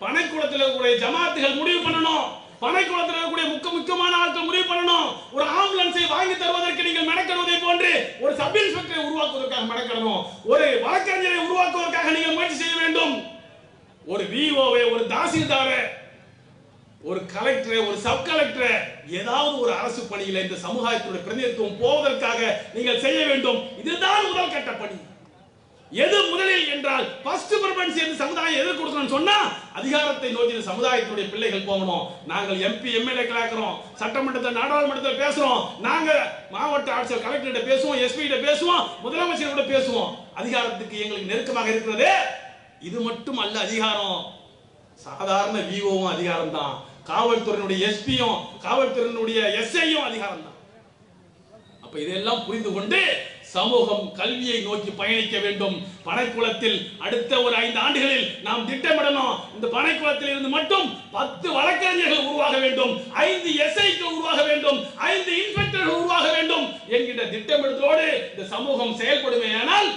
பனைக்குளத்தில் இருக்கக்கூடிய ஜமாத்துகள் முடிவு பண்ணணும். பனைக்குளத்தில் இருக்கக்கூடிய முக்கியமான ஆட்கள் முடிவு பண்ணணும். ஒரு ஆம்புலன்ஸை வாங்கி தருவதற்கு நீங்கள் மெனக்கெடுவதை போன்று ஒரு சப் இன்ஸ்பெக்டரை உருவாக்குவதற்காக மெனக்கெடணும். ஒரு வழக்கறிஞரை உருவாக்குவதற்காக நீங்கள் முயற்சி செய்ய வேண்டும். ஒரு விஓவை, ஒரு தாசில்தாரை, ஒரு கலெக்டரை, ஒரு சப் கலெக்டரை, ஏதாவது ஒரு அரசு பணியில இந்த சமுதாயத்தினுடைய பிரதிநிதித்துவம் போவதற்காக நீங்கள் செய்ய வேண்டும். இதுதான் முதல் கட்ட பணி. எது முதலில் என்றால் ஃபர்ஸ்ட் பிரெஃபரன்ஸ் இந்த சமுதாயம் எது கொடுக்கணும்னு சொன்னா அதிகாரத்தை நோக்கி இந்த சமுதாயத்துடைய பிள்ளைகள் போகணும். நாங்கள் எம்பி எம்எல்ஏ கலக்கிறோம், சட்டமன்றத்தில் நாடாளுமன்றத்தில் பேசுறோம், நாங்க மாவட்ட ஆட்சியர் கலெக்டர்கிட்ட பேசுவோம், எஸ்பி கிட்ட பேசுவோம், முதலமைச்சரோட பேசுவோம். அதிகாரத்துக்கு எங்களுக்கு நெருக்கமாக இருக்கிறது. இது மட்டும் அல்ல அதிகாரம், சாதாரண விஓவும் அதிகாரம் தான், காவல்துறையினுடைய எஸ்பியும் காவல்துறையினுடைய எஸ்ஐயும் அதிகாரம் தான். அப்ப இதெல்லாம் புரிந்து கொண்டு சமூகம் கல்வியை நோக்கி பயணிக்க வேண்டும். பனைக்குளத்தில் அடுத்த ஒரு 5 ஆண்டுகளில் நாம் திட்டமிடணும். இந்த பனைக்குளத்தில் இருந்து மட்டும் 10 வழக்கறிஞர்கள் உருவாக வேண்டும், 5 எஸ்ஐக்கள் உருவாக வேண்டும், 5 இன்ஸ்பெக்டர்கள் உருவாக வேண்டும் என்கின்ற திட்டமிடலோடு இந்த சமூகம் செயல்படுமேயானால்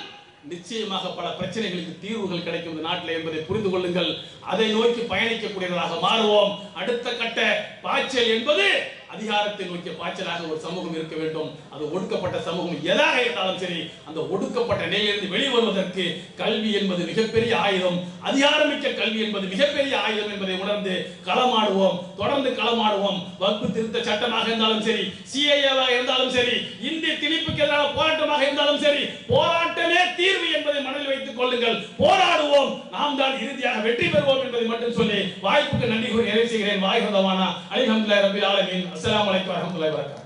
நிச்சயமாக பல பிரச்சனைகளுக்கு தீர்வுகள் கிடைக்கும் இந்த நாட்டில் என்பதை புரிந்து கொள்ளுங்கள். அதை நோக்கி பயணிக்கக்கூடியவர்களாக மாறுவோம். அடுத்த கட்ட பாய்ச்சல் என்பது அதிகாரத்தை நோக்கிய பாய்ச்சலாக ஒரு சமூகம் இருக்க வேண்டும். அது ஒடுக்கப்பட்ட சமூகம் எதாக இருந்தாலும் சரி, அந்த ஒடுக்கப்பட்ட நிலையிலிருந்து வெளிவருவதற்கு கல்வி என்பது மிகப்பெரிய ஆயுதம், அதிகாரமிக்க கல்வி என்பது மிகப்பெரிய ஆயுதம் என்பதை உணர்ந்து களமாடுவோம், தொடர்ந்து களமாடுவோம். வகுப்பு திருத்த சட்டமாக இருந்தாலும் சரி, சிஏஏவாக இருந்தாலும் சரி, இந்திய திணிப்புக்கு எதிரான போராட்டமாக இருந்தாலும் சரி, போராட்டமே தீர்வு என்பதை மனதில் வைத்துக் கொள்ளுங்கள். போராடுவோம், நாம் தான் இறுதியாக வெற்றி பெறுவோம் என்பதை மட்டும் சொல்லி வாய்ப்புக்கு நன்றி கூறி நிறைவு செய்கிறேன். வாய்கதவானா அல்ஹம்துலில்லாஹி ரப்பில் ஆலமீன். அஸ்ஸலாமு அலைக்கும் வரஹ்மத்துல்லாஹி வபரகாத்துஹு.